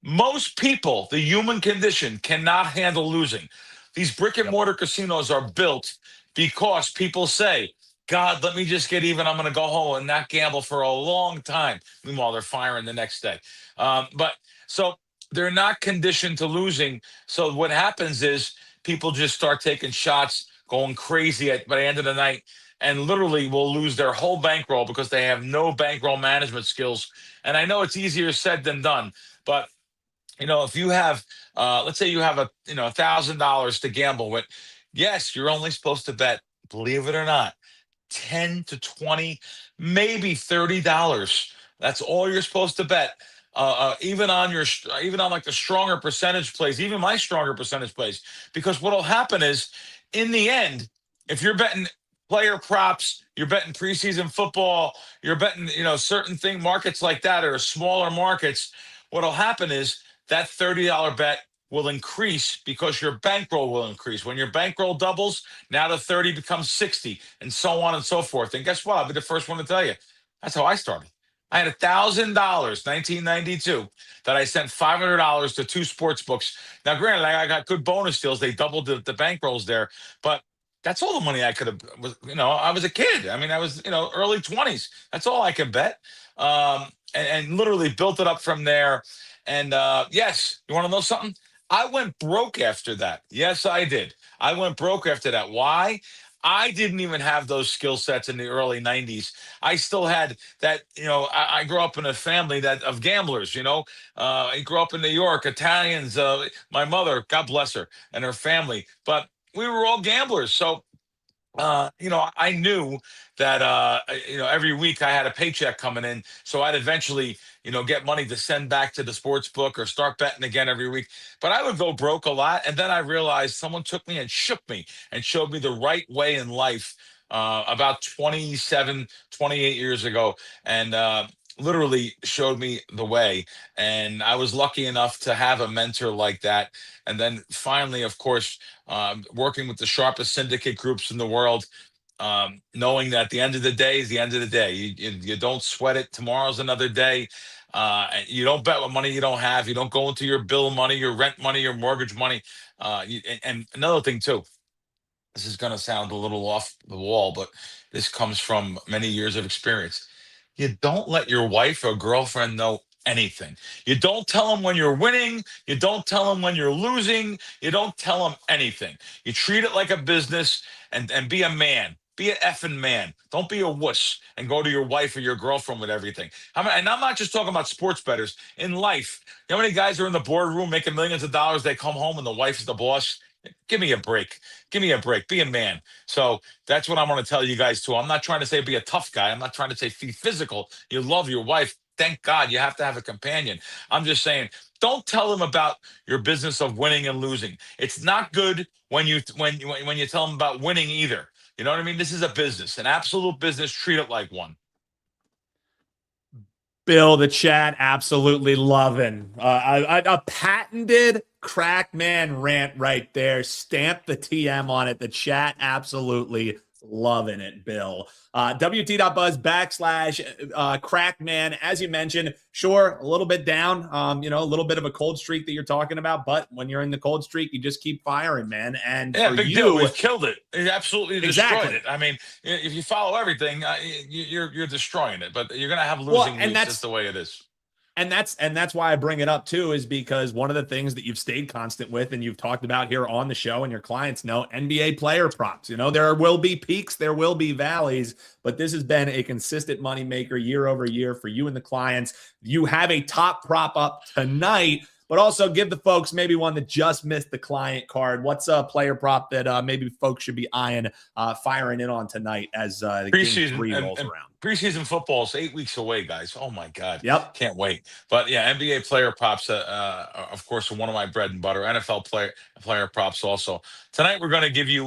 Most people, the human condition, cannot handle losing. These brick and mortar casinos are built because people say, God, let me just get even. I'm going to go home and not gamble for a long time. Meanwhile, they're firing the next day. But so they're not conditioned to losing. So what happens is people just start taking shots, going crazy by the end of the night, and literally will lose their whole bankroll because they have no bankroll management skills. And I know it's easier said than done, but if you have, let's say you have $1,000 to gamble with, yes, you're only supposed to bet, believe it or not, 10 to 20, maybe $30. That's all you're supposed to bet. Even on like the stronger percentage plays, even my stronger percentage plays, because what'll happen is in the end, if you're betting player props, you're betting preseason football, you're betting, certain markets like that or smaller markets, what'll happen is that $30 bet will increase because your bankroll will increase. When your bankroll doubles, now the 30 becomes 60 and so on and so forth. And guess what? I'll be the first one to tell you. That's how I started. I had $1,000, 1992, that I sent $500 to two sports books. Now, granted, I got good bonus deals. They doubled the bankrolls there, but that's all the money I could have. I was a kid. I mean, I was early 20s. That's all I could bet, and literally built it up from there. And yes, you want to know something? I went broke after that. Yes, I did. I went broke after that. Why? I didn't even have those skill sets in the early 90s. I still had that, I grew up in a family of gamblers, I grew up in New York, Italians, my mother, God bless her, and her family, but we were all gamblers. So I knew that, every week I had a paycheck coming in. So I'd eventually, get money to send back to the sports book or start betting again every week. But I would go broke a lot. And then I realized someone took me and shook me and showed me the right way in life about 27, 28 years ago. And, literally showed me the way. And I was lucky enough to have a mentor like that. And then finally, of course, working with the sharpest syndicate groups in the world, knowing that the end of the day is the end of the day. You don't sweat it. Tomorrow's another day. And you don't bet with money you don't have. You don't go into your bill money, your rent money, your mortgage money. And another thing too, this is going to sound a little off the wall, but this comes from many years of experience. You don't let your wife or girlfriend know anything. You don't tell them when you're winning. You don't tell them when you're losing. You don't tell them anything. You treat it like a business and be a man. Be an effing man. Don't be a wuss and go to your wife or your girlfriend with everything. And I'm not just talking about sports bettors. In life, you know how many guys are in the boardroom making millions of dollars? They come home and the wife is the boss. Give me a break. Give me a break. Be a man. So that's what I want to tell you guys too. I'm not trying to say be a tough guy. I'm not trying to say be physical. You love your wife. Thank God you have to have a companion. I'm just saying, don't tell them about your business of winning and losing. It's not good when you tell them about winning either. You know what I mean? This is a business, an absolute business. Treat it like one. Bill, the chat absolutely loving a patented Krackman rant right there. Stamp the TM on it. The chat absolutely loving it, Bill. WT.buzz / Krackman. As you mentioned, sure, a little bit down, a little bit of a cold streak that you're talking about. But when you're in the cold streak, you just keep firing, man. And yeah, for big deal. We've killed it. It absolutely destroyed it. I mean, if you follow everything, you're destroying it. But you're going to have losing weeks. That's the way it is. And that's why I bring it up too, is because one of the things that you've stayed constant with and you've talked about here on the show and your clients know, NBA player props. There will be peaks, there will be valleys, but this has been a consistent moneymaker year over year for you and the clients. You have a top prop up tonight, but also give the folks maybe one that just missed the client card. What's a player prop that maybe folks should be eyeing, firing in on tonight as the game 3 rolls around? Preseason football is 8 weeks away, guys. Oh my God. Yep. Can't wait. But yeah, NBA player props, of course, are one of my bread and butter. NFL player props also. Tonight we're going to give you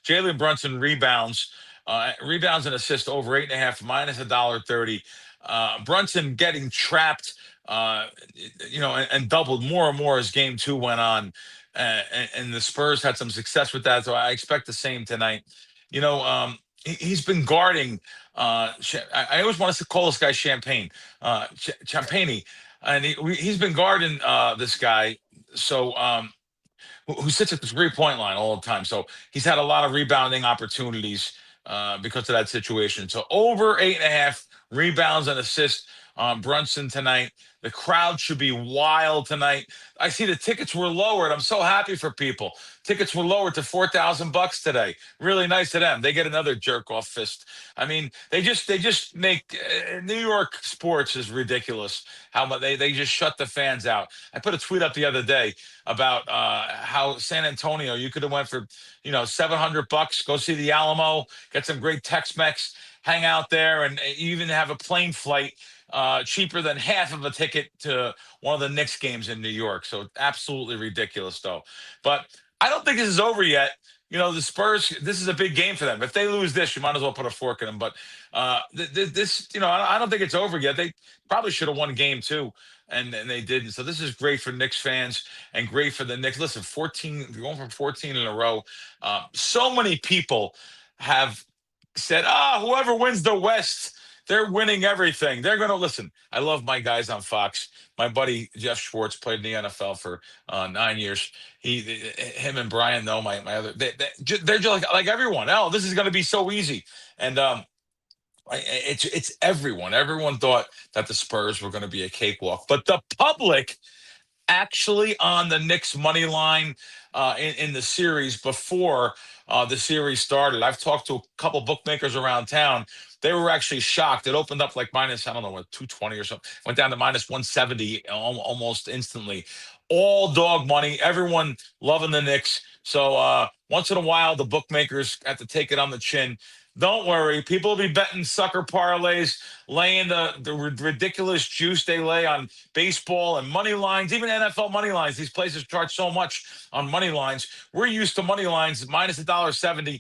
Jalen Brunson rebounds and assists over 8.5 minus $1.30. Brunson getting trapped, and doubled more and more as game 2 went on. And the Spurs had some success with that. So I expect the same tonight. He's been guarding. I always want to call this guy Champagne, Champagne, and he's been guarding this guy. So who sits at the 3-point line all the time. So he's had a lot of rebounding opportunities because of that situation. So over 8.5 rebounds and assists on Brunson tonight. The crowd should be wild tonight. I see the tickets were lowered. I'm so happy for people. Tickets were lowered to $4,000 today. Really nice to them. They get another jerk off fist. I mean, they just make New York sports is ridiculous. How much they just shut the fans out. I put a tweet up the other day about how San Antonio, you could have went for $700, go see the Alamo, get some great Tex-Mex, hang out there, and even have a plane flight cheaper than half of a ticket to one of the Knicks games in New York. So absolutely ridiculous, though. But I don't think this is over yet. The Spurs, this is a big game for them. If they lose this, you might as well put a fork in them. But this, I don't think it's over yet. They probably should have won game 2, and they didn't. So this is great for Knicks fans and great for the Knicks. Listen, 14, going from 14 in a row. So many people have said, whoever wins the West, They're winning everything. They're going to listen. I love my guys on Fox. My buddy Jeff Schwartz played in the NFL for 9 years. Him and Brian, though, my other, they're just like everyone. Oh, this is going to be so easy. And it's everyone. Everyone thought that the Spurs were going to be a cakewalk, but the public actually on the Knicks money line in the series before the series started. I've talked to a couple bookmakers around town. They were actually shocked. It opened up like minus, I don't know, what, 220 or something. Went down to minus 170 almost instantly. All dog money. Everyone loving the Knicks. So once in a while, the bookmakers have to take it on the chin. Don't worry. People will be betting sucker parlays, laying the ridiculous juice they lay on baseball and money lines, even NFL money lines. These places charge so much on money lines. We're used to money lines minus $1.70,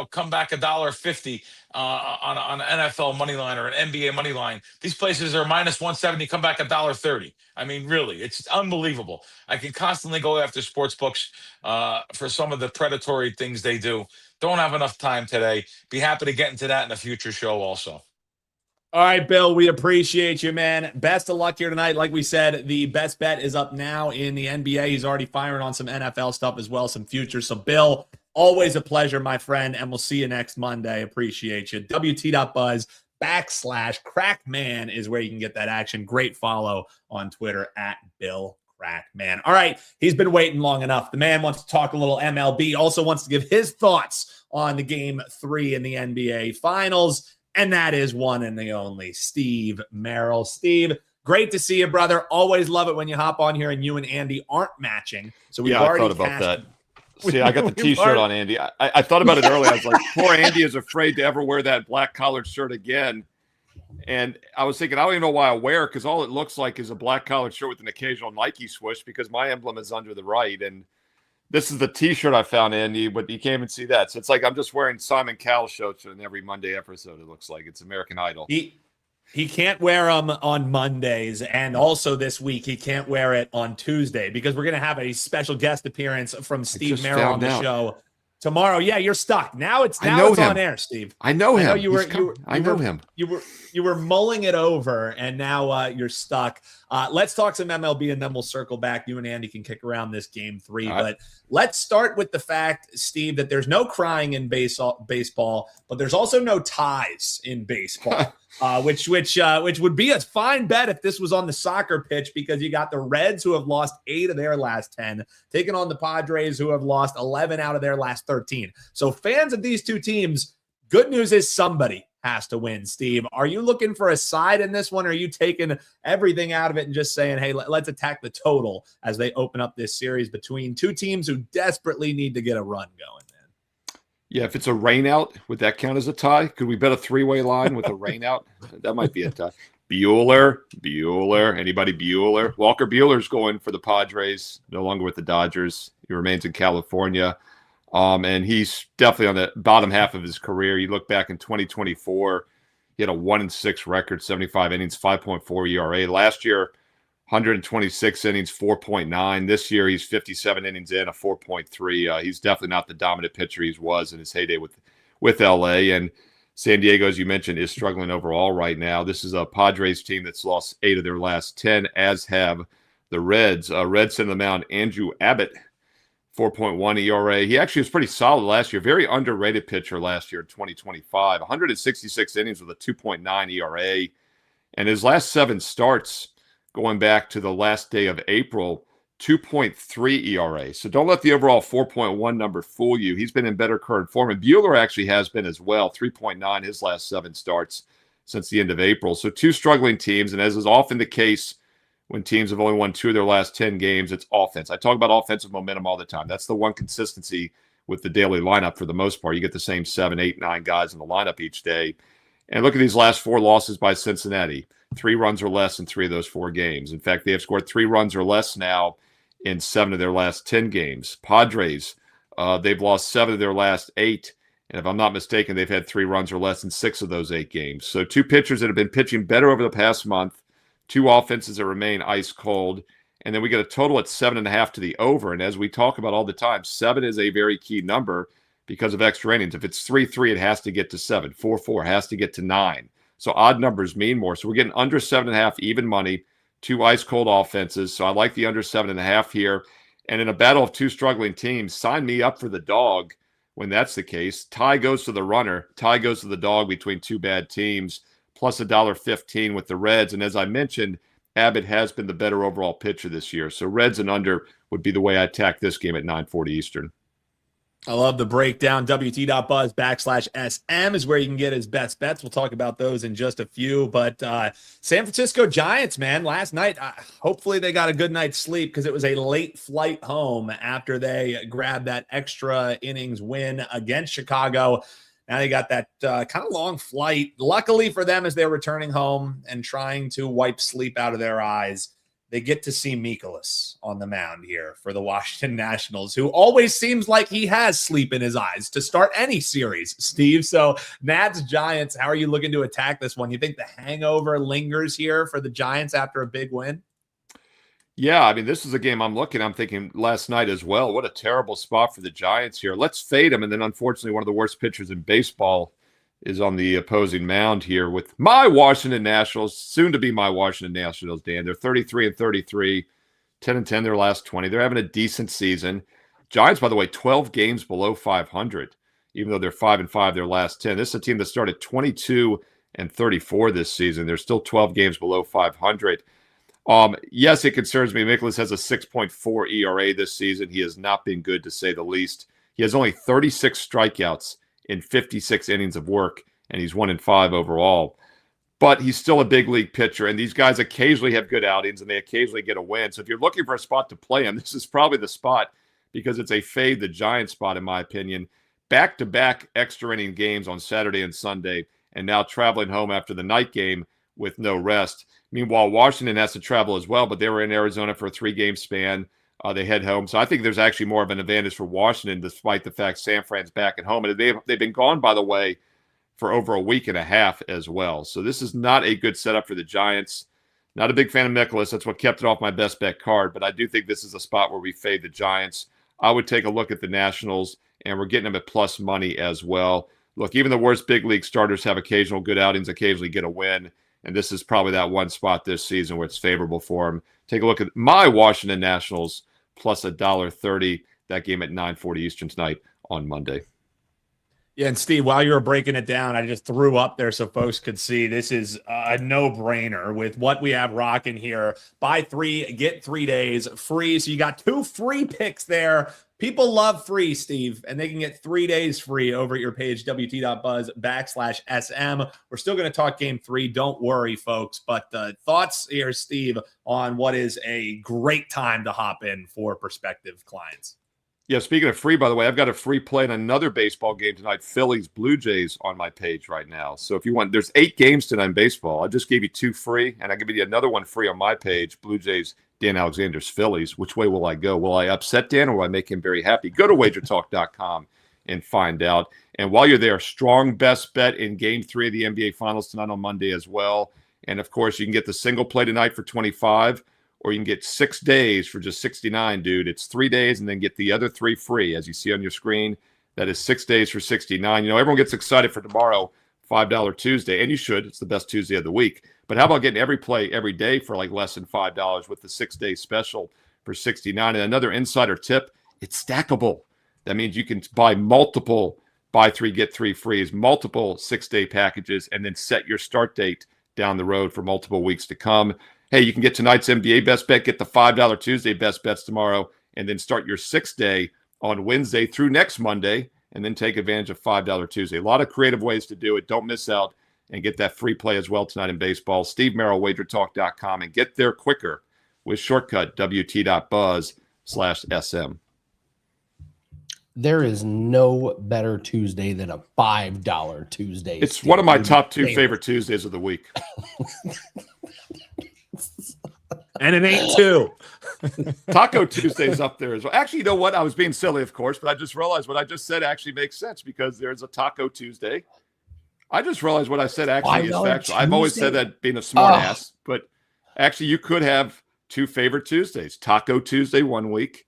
come back $1.50 on an NFL money line or an NBA money line. These places are minus 170, come back $1.30. I mean, really, it's unbelievable. I can constantly go after sports books for some of the predatory things they do. Don't have enough time today. Be happy to get into that in a future show also. All right, Bill, we appreciate you, man. Best of luck here tonight. Like we said, the best bet is up now in the NBA. He's already firing on some NFL stuff as well, some futures. So, Bill, always a pleasure, my friend, and we'll see you next Monday. Appreciate you. WT.buzz/Krackman is where you can get that action. Great follow on Twitter at Bill Krackman. All right, he's been waiting long enough. The man wants to talk a little MLB, also wants to give his thoughts on the Game 3 in the NBA Finals, and that is one and the only Steve Merril. Steve, great to see you, brother. Always love it when you hop on here and you and Andy aren't matching. So we've already I thought about that. See, I got the T-shirt on Andy. I thought about it earlier. I was like, poor Andy is afraid to ever wear that black collared shirt again. And I was thinking, I don't even know why I wear it, because all it looks like is a black collared shirt with an occasional Nike swoosh, because my emblem is under the right. And this is the T-shirt I found, Andy, but you can't even see that. So it's like I'm just wearing Simon Cowell shirts in every Monday episode. It looks like it's American Idol. He can't wear them on Mondays, and also this week he can't wear it on Tuesday because we're going to have a special guest appearance from Steve Merril on the show tomorrow. Yeah, you're stuck. Now it's on air, Steve. I know him. I know him. You were mulling it over, and now you're stuck. Let's talk some MLB, and then we'll circle back. You and Andy can kick around this Game 3. All right. But let's start with the fact, Steve, that there's no crying in baseball, but there's also no ties in baseball. Which would be a fine bet if this was on the soccer pitch, because you got the Reds, who have lost 8 of their last 10, taking on the Padres, who have lost 11 out of their last 13. So fans of these two teams, good news is somebody has to win. Steve, are you looking for a side in this one? Or are you taking everything out of it and just saying, hey, let's attack the total as they open up this series between two teams who desperately need to get a run going? Yeah, if it's a rain out, would that count as a tie? Could we bet a 3-way line with a rain out? That might be a tie. Bueller. Anybody Bueller? Walker Bueller's going for the Padres, no longer with the Dodgers. He remains in California. And he's definitely on the bottom half of his career. You look back in 2024, he had a 1-6 record, 75 innings, 5.4 ERA. Last year, 126 innings, 4.9. This year, he's 57 innings in, a 4.3. He's definitely not the dominant pitcher he was in his heyday with LA. And San Diego, as you mentioned, is struggling overall right now. This is a Padres team that's lost 8 of their last 10, as have the Reds. Reds sent to the mound Andrew Abbott, 4.1 ERA. He actually was pretty solid last year. Very underrated pitcher last year in 2025. 166 innings with a 2.9 ERA. And his last 7 starts, going back to the last day of April, 2.3 ERA. So don't let the overall 4.1 number fool you. He's been in better current form. And Bueller actually has been as well, 3.9 his last 7 starts since the end of April. So 2 struggling teams. And as is often the case when teams have only won 2 of their last 10 games, it's offense. I talk about offensive momentum all the time. That's the one consistency with the daily lineup for the most part. You get the same 7, 8, 9 guys in the lineup each day. And look at these last 4 losses by Cincinnati. 3 runs or less in 3 of those 4 games. In fact, they have scored 3 runs or less now in 7 of their last 10 games. Padres, they've lost 7 of their last 8. And if I'm not mistaken, they've had 3 runs or less in 6 of those 8 games. So 2 pitchers that have been pitching better over the past month, 2 offenses that remain ice cold. And then we get a total at 7.5 to the over. And as we talk about all the time, 7 is a very key number because of extra innings. If it's 3-3, it has to get to 7. 4-4 has to get to 9. So odd numbers mean more. So we're getting under 7.5 even money, two ice cold offenses. So I like the under 7.5 here. And in a battle of two struggling teams, sign me up for the dog when that's the case. Tie goes to the runner. Tie goes to the dog between two bad teams, plus $1.15 with the Reds. And as I mentioned, Abbott has been the better overall pitcher this year. So Reds and under would be the way I attack this game at 9:40 Eastern. I love the breakdown. WT.buzz/SM is where you can get his best bets. We'll talk about those in just a few. But San Francisco Giants, man, last night, hopefully they got a good night's sleep because it was a late flight home after they grabbed that extra innings win against Chicago. Now they got that kind of long flight. Luckily for them, as they're returning home and trying to wipe sleep out of their eyes, they get to see Mikolas on the mound here for the Washington Nationals, who always seems like he has sleep in his eyes to start any series, Steve. So Nats Giants, how are you looking to attack this one? You think the hangover lingers here for the Giants after a big win? Yeah, I mean, this is a game I'm thinking last night as well. What a terrible spot for the Giants here. Let's fade them. And then unfortunately, one of the worst pitchers in baseball is on the opposing mound here with my Washington Nationals, soon to be my Washington Nationals, Dan. They're 33-33, 10-10 their last 20. They're having a decent season. Giants, by the way, 12 games below 500, even though they're 5-5 their last 10. This is a team that started 22-34 this season. They're still 12 games below 500. Yes, it concerns me. Mikolas has a 6.4 ERA this season. He has not been good, to say the least. He has only 36 strikeouts in 56 innings of work, and he's 1-5 overall. But he's still a big league pitcher, and these guys occasionally have good outings, and they occasionally get a win. So if you're looking for a spot to play him, this is probably the spot because it's a fade the Giants spot, in my opinion. Back-to-back extra inning games on Saturday and Sunday, and now traveling home after the night game with no rest. Meanwhile, Washington has to travel as well, but they were in Arizona for a 3-game span. They head home. So I think there's actually more of an advantage for Washington, despite the fact San Fran's back at home. And they've been gone, by the way, for over a week and a half as well. So this is not a good setup for the Giants. Not a big fan of Mikolas. That's what kept it off my best bet card. But I do think this is a spot where we fade the Giants. I would take a look at the Nationals, and we're getting them at plus money as well. Look, even the worst big league starters have occasional good outings, occasionally get a win. And this is probably that one spot this season where it's favorable for them. Take a look at my Washington Nationals plus $1.30. That game at 9:40 Eastern tonight on Monday. Yeah, and Steve, while you were breaking it down, I just threw up there so folks could see. This is a no-brainer with what we have rocking here. Buy 3, get 3 days free. So you got 2 free picks there. People love free, Steve, and they can get 3 days free over at your page, WT.buzz/SM. We're still going to talk game 3. Don't worry, folks. But thoughts here, Steve, on what is a great time to hop in for prospective clients. Yeah, speaking of free, by the way, I've got a free play in another baseball game tonight, Phillies Blue Jays, on my page right now. So if you want, there's 8 games tonight in baseball. I just gave you 2 free, and I give you another one free on my page, Blue Jays, Dan Alexander's Phillies. Which way will I go? Will I upset Dan or will I make him very happy? Go to WagerTalk.com and find out. And while you're there, strong best bet in Game 3 of the NBA Finals tonight on Monday as well. And, of course, you can get the single play tonight for $25, or you can get 6 days for just $69, dude. It's 3 days and then get the other 3 free, as you see on your screen. That is 6 days for $69. You know, everyone gets excited for tomorrow, $5 Tuesday, and you should. It's the best Tuesday of the week. But how about getting every play every day for like less than $5 with the 6-day special for $69? And another insider tip, it's stackable. That means you can buy multiple buy 3, get 3 frees, multiple 6-day packages, and then set your start date down the road for multiple weeks to come. Hey, you can get tonight's NBA best bet, get the $5 Tuesday best bets tomorrow, and then start your 6-day on Wednesday through next Monday, and then take advantage of $5 Tuesday. A lot of creative ways to do it. Don't miss out and get that free play as well tonight in baseball. Steve Merril, WagerTalk.com, and get there quicker with shortcut WT.buzz/SM. There is no better Tuesday than a $5 Tuesday. It's Steve. one of my top 2 favorite Tuesdays of the week. And it ain't 2. Taco Tuesday's up there as well. Actually, you know what? I was being silly, of course, but I just realized what I just said actually makes sense because there's a Taco Tuesday. I just realized what I said actually is factual. I've always said that being a smart ass, but actually you could have 2 favorite Tuesdays. Taco Tuesday one week,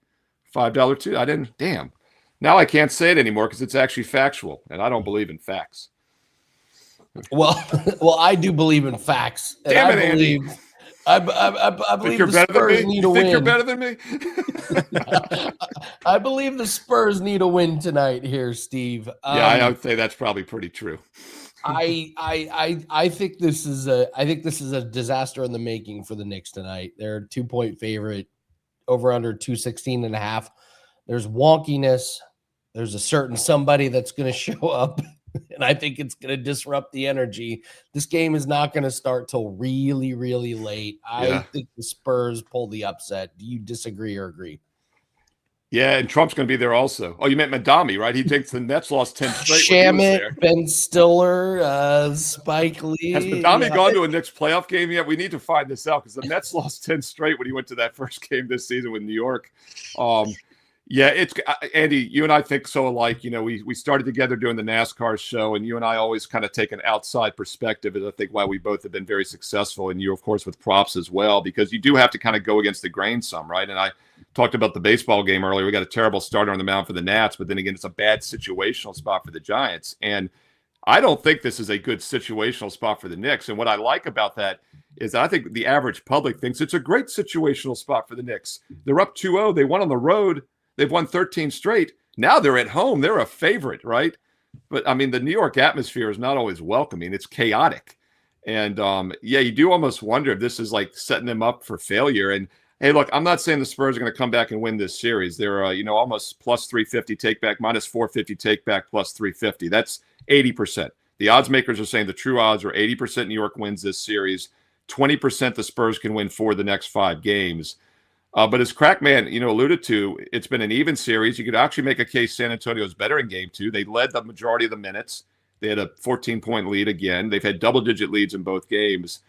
$5 Tuesday. I didn't, damn. Now I can't say it anymore because it's actually factual, and I don't believe in facts. Well, I do believe in facts. And Damn I it, Andy. believe I believe You're the better than Spurs me? need a You think win. you're better than me? I believe the Spurs need a win tonight here, Steve. Yeah, I would say that's probably pretty true. I think this is a disaster in the making for the Knicks tonight. They're a 2-point favorite, over under 216.5. There's wonkiness. There's a certain somebody that's going to show up, and I think it's going to disrupt the energy. This game is not going to start till really, really late. I think the Spurs pull the upset. Do you disagree or agree? Yeah, and Trump's going to be there also. Oh, you meant Madami, right? He thinks the Nets lost 10 straight. Shamit, Ben Stiller, Spike Lee. Has Madami gone to a Knicks playoff game yet? We need to find this out because the Nets lost 10 straight when he went to that first game this season with New York. Yeah, it's Andy, you and I think so alike. You know, we started together doing the NASCAR show, and you and I always kind of take an outside perspective, and I think why we both have been very successful, and you, of course, with props as well, because you do have to kind of go against the grain some, right? And I talked about the baseball game earlier. We got a terrible starter on the mound for the Nats, but then again, it's a bad situational spot for the Giants. And I don't think this is a good situational spot for the Knicks. And what I like about that is I think the average public thinks it's a great situational spot for the Knicks. They're up 2-0. They won on the road. They've won 13 straight. Now they're at home. They're a favorite, right? But, I mean, the New York atmosphere is not always welcoming. It's chaotic. And, yeah, you do almost wonder if this is like setting them up for failure. And, hey, look, I'm not saying the Spurs are going to come back and win this series. They're, almost plus 350 take back, minus 450 take back, plus 350. That's 80%. The odds makers are saying the true odds are 80% New York wins this series, 20% the Spurs can win 4 of the next 5 games. But as Krackman, alluded to, it's been an even series. You could actually make a case San Antonio's better in game 2. They led the majority of the minutes. They had a 14-point lead again. They've had double-digit leads in both games.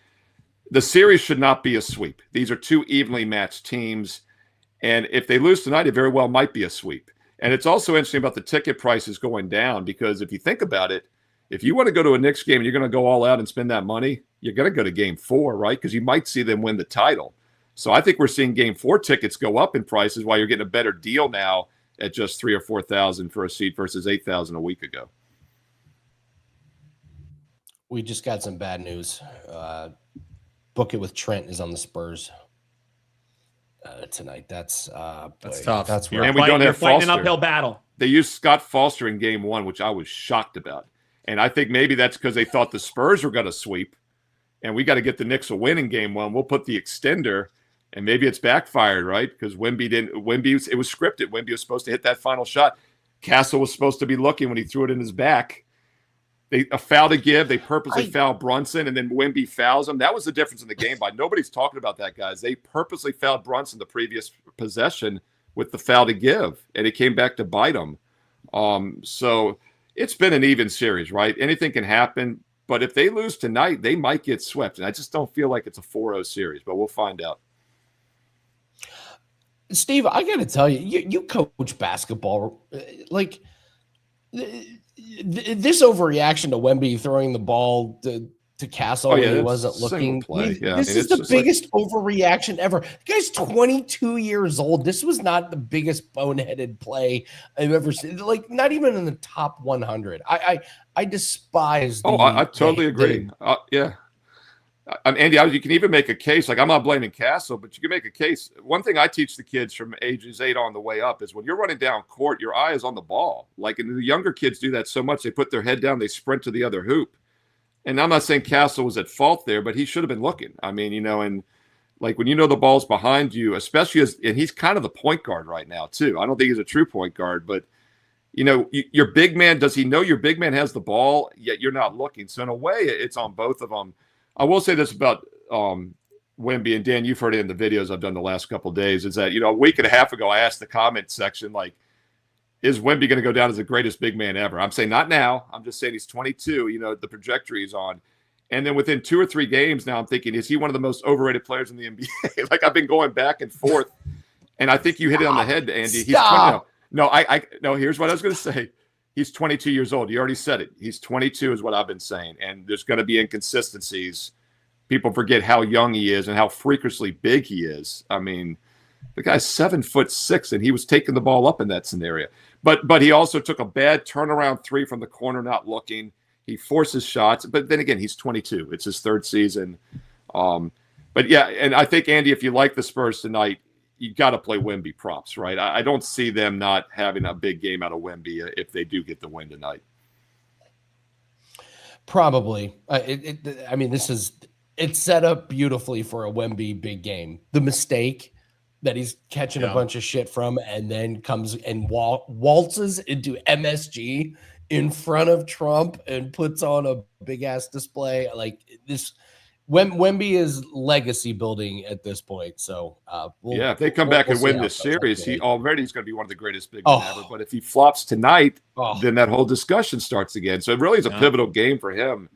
The series should not be a sweep. These are 2 evenly matched teams. And if they lose tonight, it very well might be a sweep. And it's also interesting about the ticket prices going down, because if you think about it, if you want to go to a Knicks game and you're going to go all out and spend that money, you're going to go to game 4, right? Because you might see them win the title. So I think we're seeing game 4 tickets go up in prices while you're getting a better deal now at just $3,000 or $4,000 for a seat versus $8,000 a week ago. We just got some bad news. Book It with Trent is on the Spurs tonight. That's tough. That's You're where And we don't have fighting an Foster. uphill battle. They used Scott Foster in game 1, which I was shocked about. And I think maybe that's because they thought the Spurs were going to sweep. And we got to get the Knicks a win in game 1. We'll put the extender, and maybe it's backfired, right? Because it was scripted. Wemby was supposed to hit that final shot. Castle was supposed to be looking when he threw it in his back. A foul to give. They purposely fouled Brunson, and then Wemby fouls him. That was the difference in the game. Nobody's talking about that, guys. They purposely fouled Brunson the previous possession with the foul to give, and it came back to bite them. So it's been an even series, right? Anything can happen. But if they lose tonight, they might get swept. And I just don't feel like it's a 4-0 series, but we'll find out. Steve, I got to tell you, you coach basketball. Like, this overreaction to Wemby throwing the ball to Castle when he wasn't looking. This is the biggest overreaction ever. The guy's 22 years old. This was not the biggest boneheaded play I've ever seen. Like, not even in the top 100. I despise. I totally agree. Yeah. Andy, you can even make a case. Like, I'm not blaming Castle, but you can make a case. One thing I teach the kids from ages 8 on the way up is when you're running down court, your eye is on the ball. Like, and the younger kids do that so much, they put their head down, they sprint to the other hoop. And I'm not saying Castle was at fault there, but he should have been looking. I mean, and like when the ball's behind you, especially and he's kind of the point guard right now too. I don't think he's a true point guard, but your big man, does he know your big man has the ball, yet you're not looking? So in a way, it's on both of them. I will say this about Wemby, and Dan, you've heard it in the videos I've done the last couple of days, is that, a week and a half ago, I asked the comment section, like, is Wemby going to go down as the greatest big man ever? I'm saying not now. I'm just saying he's 22, the trajectory he's on. And then within 2 or 3 games now, I'm thinking, is he one of the most overrated players in the NBA? Like, I've been going back and forth. And I think you hit it on the head, Andy. No, here's what I was going to say. He's 22 years old. You already said it. He's 22 is what I've been saying. And there's going to be inconsistencies. People forget how young he is and how freakishly big he is. I mean, the guy's 7'6", and he was taking the ball up in that scenario. But he also took a bad turnaround 3 from the corner, not looking. He forces shots, but then again, he's 22. It's his third season. But yeah, and I think, Andy, if you like the Spurs tonight, you got to play Wemby props, right? I don't see them not having a big game out of Wemby if they do get the win tonight. Probably. I mean, it's set up beautifully for a Wemby big game. The mistake that he's catching a bunch of shit from and then comes and waltzes into MSG in front of Trump and puts on a big ass display like this. Wemby is legacy building at this point. So if they come back and win this series, he's going to be one of the greatest big men ever. But if he flops tonight, then that whole discussion starts again. So it really is a pivotal game for him,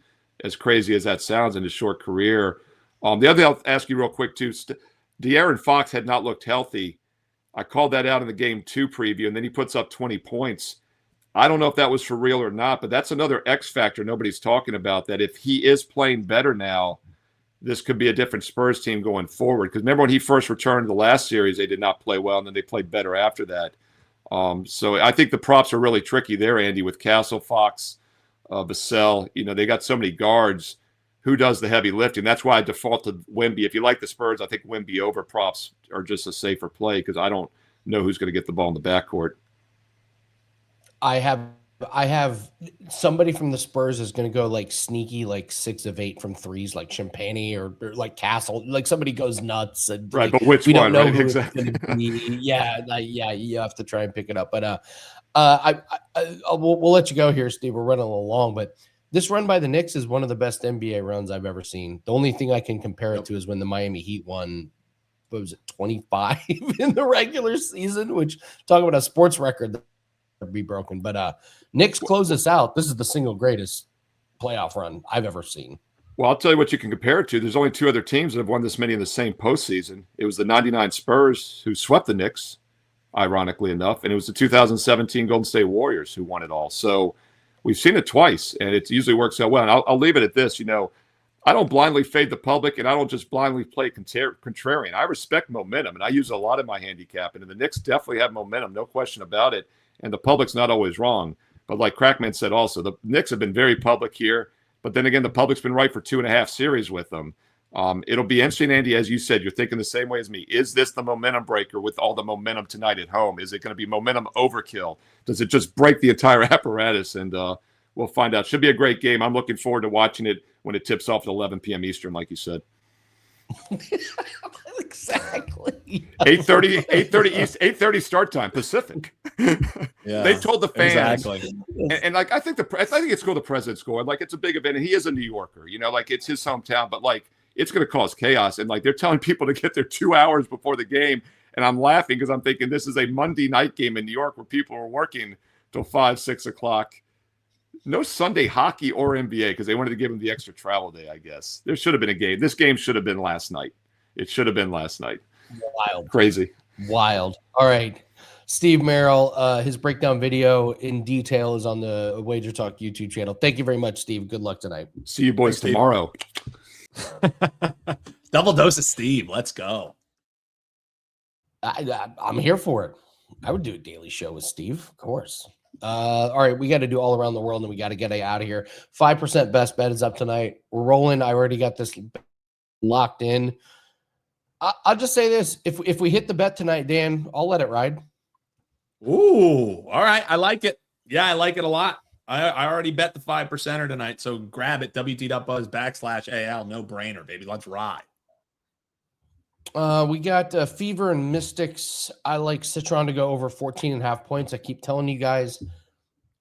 as crazy as that sounds in his short career. The other thing I'll ask you real quick too, De'Aaron Fox had not looked healthy. I called that out in the Game 2 preview, and then he puts up 20 points. I don't know if that was for real or not, but that's another X factor nobody's talking about, that if he is playing better now, this could be a different Spurs team going forward. Because remember when he first returned to the last series, they did not play well, and then they played better after that. So I think the props are really tricky there, Andy, with Castle, Fox, Vassell. They got so many guards. Who does the heavy lifting? That's why I default to Wemby. If you like the Spurs, I think Wemby over props are just a safer play because I don't know who's going to get the ball in the backcourt. I have somebody from the Spurs is going to go like sneaky, like 6 of 8 from threes, like Champagny or like Castle. Like somebody goes nuts. And right, like, but which we one? Don't know right? who Exactly. It's gonna be. Yeah, you have to try and pick it up. But we'll let you go here, Steve. We're running along, but this run by the Knicks is one of the best NBA runs I've ever seen. The only thing I can compare it to is when the Miami Heat won, what was it, 25 in the regular season, which talking about a sports record that would be broken. But Knicks close us out. This is the single greatest playoff run I've ever seen. Well, I'll tell you what you can compare it to. There's only 2 other teams that have won this many in the same postseason. It was the 99 Spurs who swept the Knicks, ironically enough, and it was the 2017 Golden State Warriors who won it all. So we've seen it twice, and it usually works out well. And I'll leave it at this. I don't blindly fade the public, and I don't just blindly play contrarian. I respect momentum, and I use a lot in my handicapping. And the Knicks definitely have momentum, no question about it. And the public's not always wrong. But like Krackman said also, the Knicks have been very public here. But then again, the public's been right for 2.5 series with them. It'll be interesting, Andy, as you said, you're thinking the same way as me. Is this the momentum breaker with all the momentum tonight at home? Is it going to be momentum overkill? Does it just break the entire apparatus? And we'll find out. Should be a great game. I'm looking forward to watching it when it tips off at 11 p.m. Eastern, like you said. Exactly. 8:30 East, 8:30 start time Pacific. Yeah, they told the fans, exactly. and like I think it's called the President's Score. Like it's a big event, and he is a New Yorker. Like it's his hometown, but like it's going to cause chaos. And like they're telling people to get there 2 hours before the game, and I'm laughing because I'm thinking this is a Monday night game in New York where people are working till 5, 6 o'clock. No Sunday hockey or NBA because they wanted to give him the extra travel day, I guess. There should have been a game. This game should have been last night. It should have been last night. Wild. Crazy. Wild. All right. Steve Merril, his breakdown video in detail is on the WagerTalk YouTube channel. Thank you very much, Steve. Good luck tonight. See you boys tomorrow. Double dose of Steve. Let's go. I'm here for it. I would do a daily show with Steve, of course. All right, we got to do all around the world, and we got to get out of here. 5% best bet is up tonight. We're rolling. I already got this locked in. I'll just say this: if we hit the bet tonight, Dan, I'll let it ride. Ooh, all right. I like it. Yeah, I like it a lot. I already bet the 5%er tonight, so grab it. WT.buzz/AL. No brainer, baby. Let's ride. We got Fever and Mystics. I like Citron to go over 14.5 points. I keep telling you guys.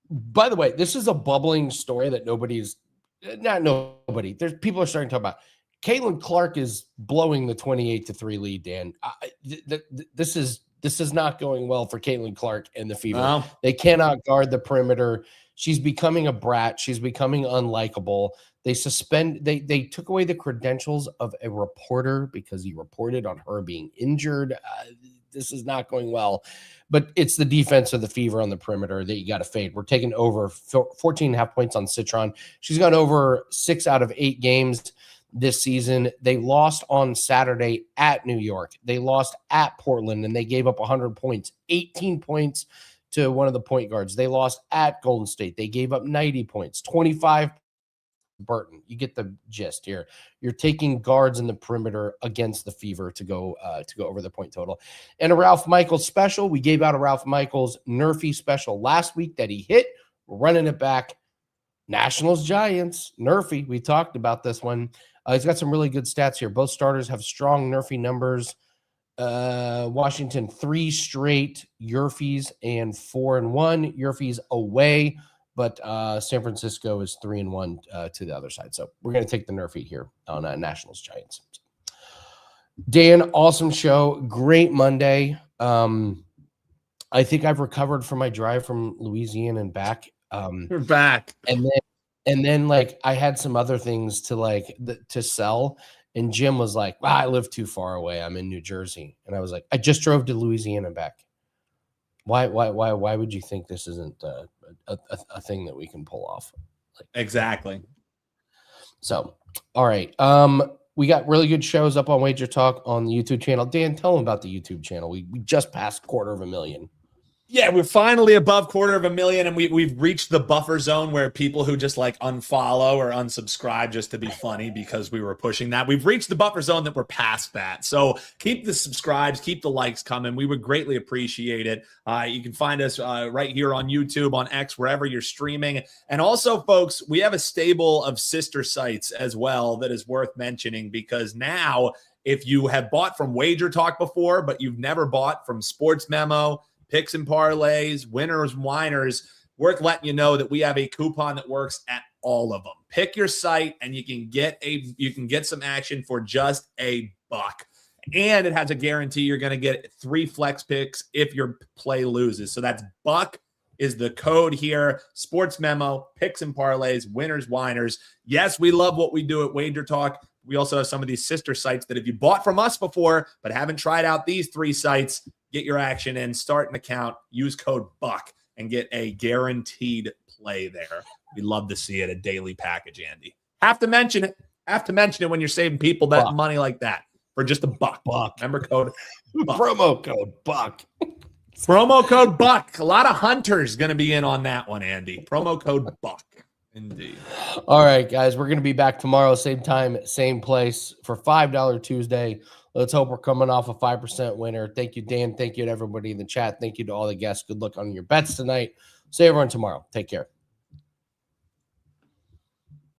By the way, this is a bubbling story that there's people are starting to talk about. Caitlin Clark is blowing the 28-3 lead, Dan. This is not going well for Caitlin Clark and the Fever. No. They cannot guard the perimeter. She's becoming a brat. She's becoming unlikable. They took away the credentials of a reporter because he reported on her being injured. This is not going well, but it's the defense of the Fever on the perimeter that you got to fade. We're taking over 14.5 points on Citron. She's gone over 6 out of 8 games this season. They lost on Saturday at New York. They lost at Portland, and they gave up 100 points, 18 points to one of the point guards. They lost at Golden State. They gave up 90 points, 25 Burton. You get the gist here. You're taking guards in the perimeter against the Fever to go over the point total. And a Ralph Michaels special. We gave out a Ralph Michaels Nerfy special last week that he hit. We're running it back. Nationals Giants Nerfy. We talked about this one. He's got some really good stats here. Both starters have strong Nerfy numbers. Washington 3 straight Yerfies and 4-1 Yerfies away. But San Francisco is 3-1 to the other side. So we're going to take the Nerfy here on Nationals Giants. Dan, awesome show. Great Monday. I think I've recovered from my drive from Louisiana and back. We're back. And then like I had some other things to sell. And Jim was like, I live too far away. I'm in New Jersey. And I was like, I just drove to Louisiana and back. Why would you think this isn't a thing that we can pull off? Exactly. So, all right. We got really good shows up on Wager Talk on the YouTube channel. Dan, tell them about the YouTube channel. We just passed 250,000. Yeah, we're finally above 250,000, and we've reached the buffer zone where people who just like unfollow or unsubscribe just to be funny because we were pushing that. We've reached the buffer zone that we're past that. So keep the subscribes, keep the likes coming. We would greatly appreciate it. You can find us right here on YouTube, on X, wherever you're streaming. And also, folks, we have a stable of sister sites as well that is worth mentioning because now if you have bought from Wager Talk before, but you've never bought from Sports Memo, Picks and Parlays, Winners, Whiners, worth letting you know that we have a coupon that works at all of them. Pick your site and you can get some action for just $1. And it has a guarantee you're going to get 3 flex picks if your play loses. So that's Buck is the code here. Sports Memo, Picks and Parlays, Winners, Whiners. Yes, we love what we do at Wager Talk. We also have some of these sister sites that if you bought from us before but haven't tried out these 3 sites, get your action in, start an account, use code BUCK, and get a guaranteed play there. We love to see it, a daily package, Andy. Have to mention it. When you're saving people that money like that for just $1. Remember code BUCK. Promo code BUCK. Promo code BUCK. A lot of hunters going to be in on that one, Andy. Promo code BUCK. Indeed. All right, guys. We're going to be back tomorrow, same time, same place for $5 Tuesday. Let's hope we're coming off a 5% winner. Thank you, Dan. Thank you to everybody in the chat. Thank you to all the guests. Good luck on your bets tonight. See everyone tomorrow. Take care.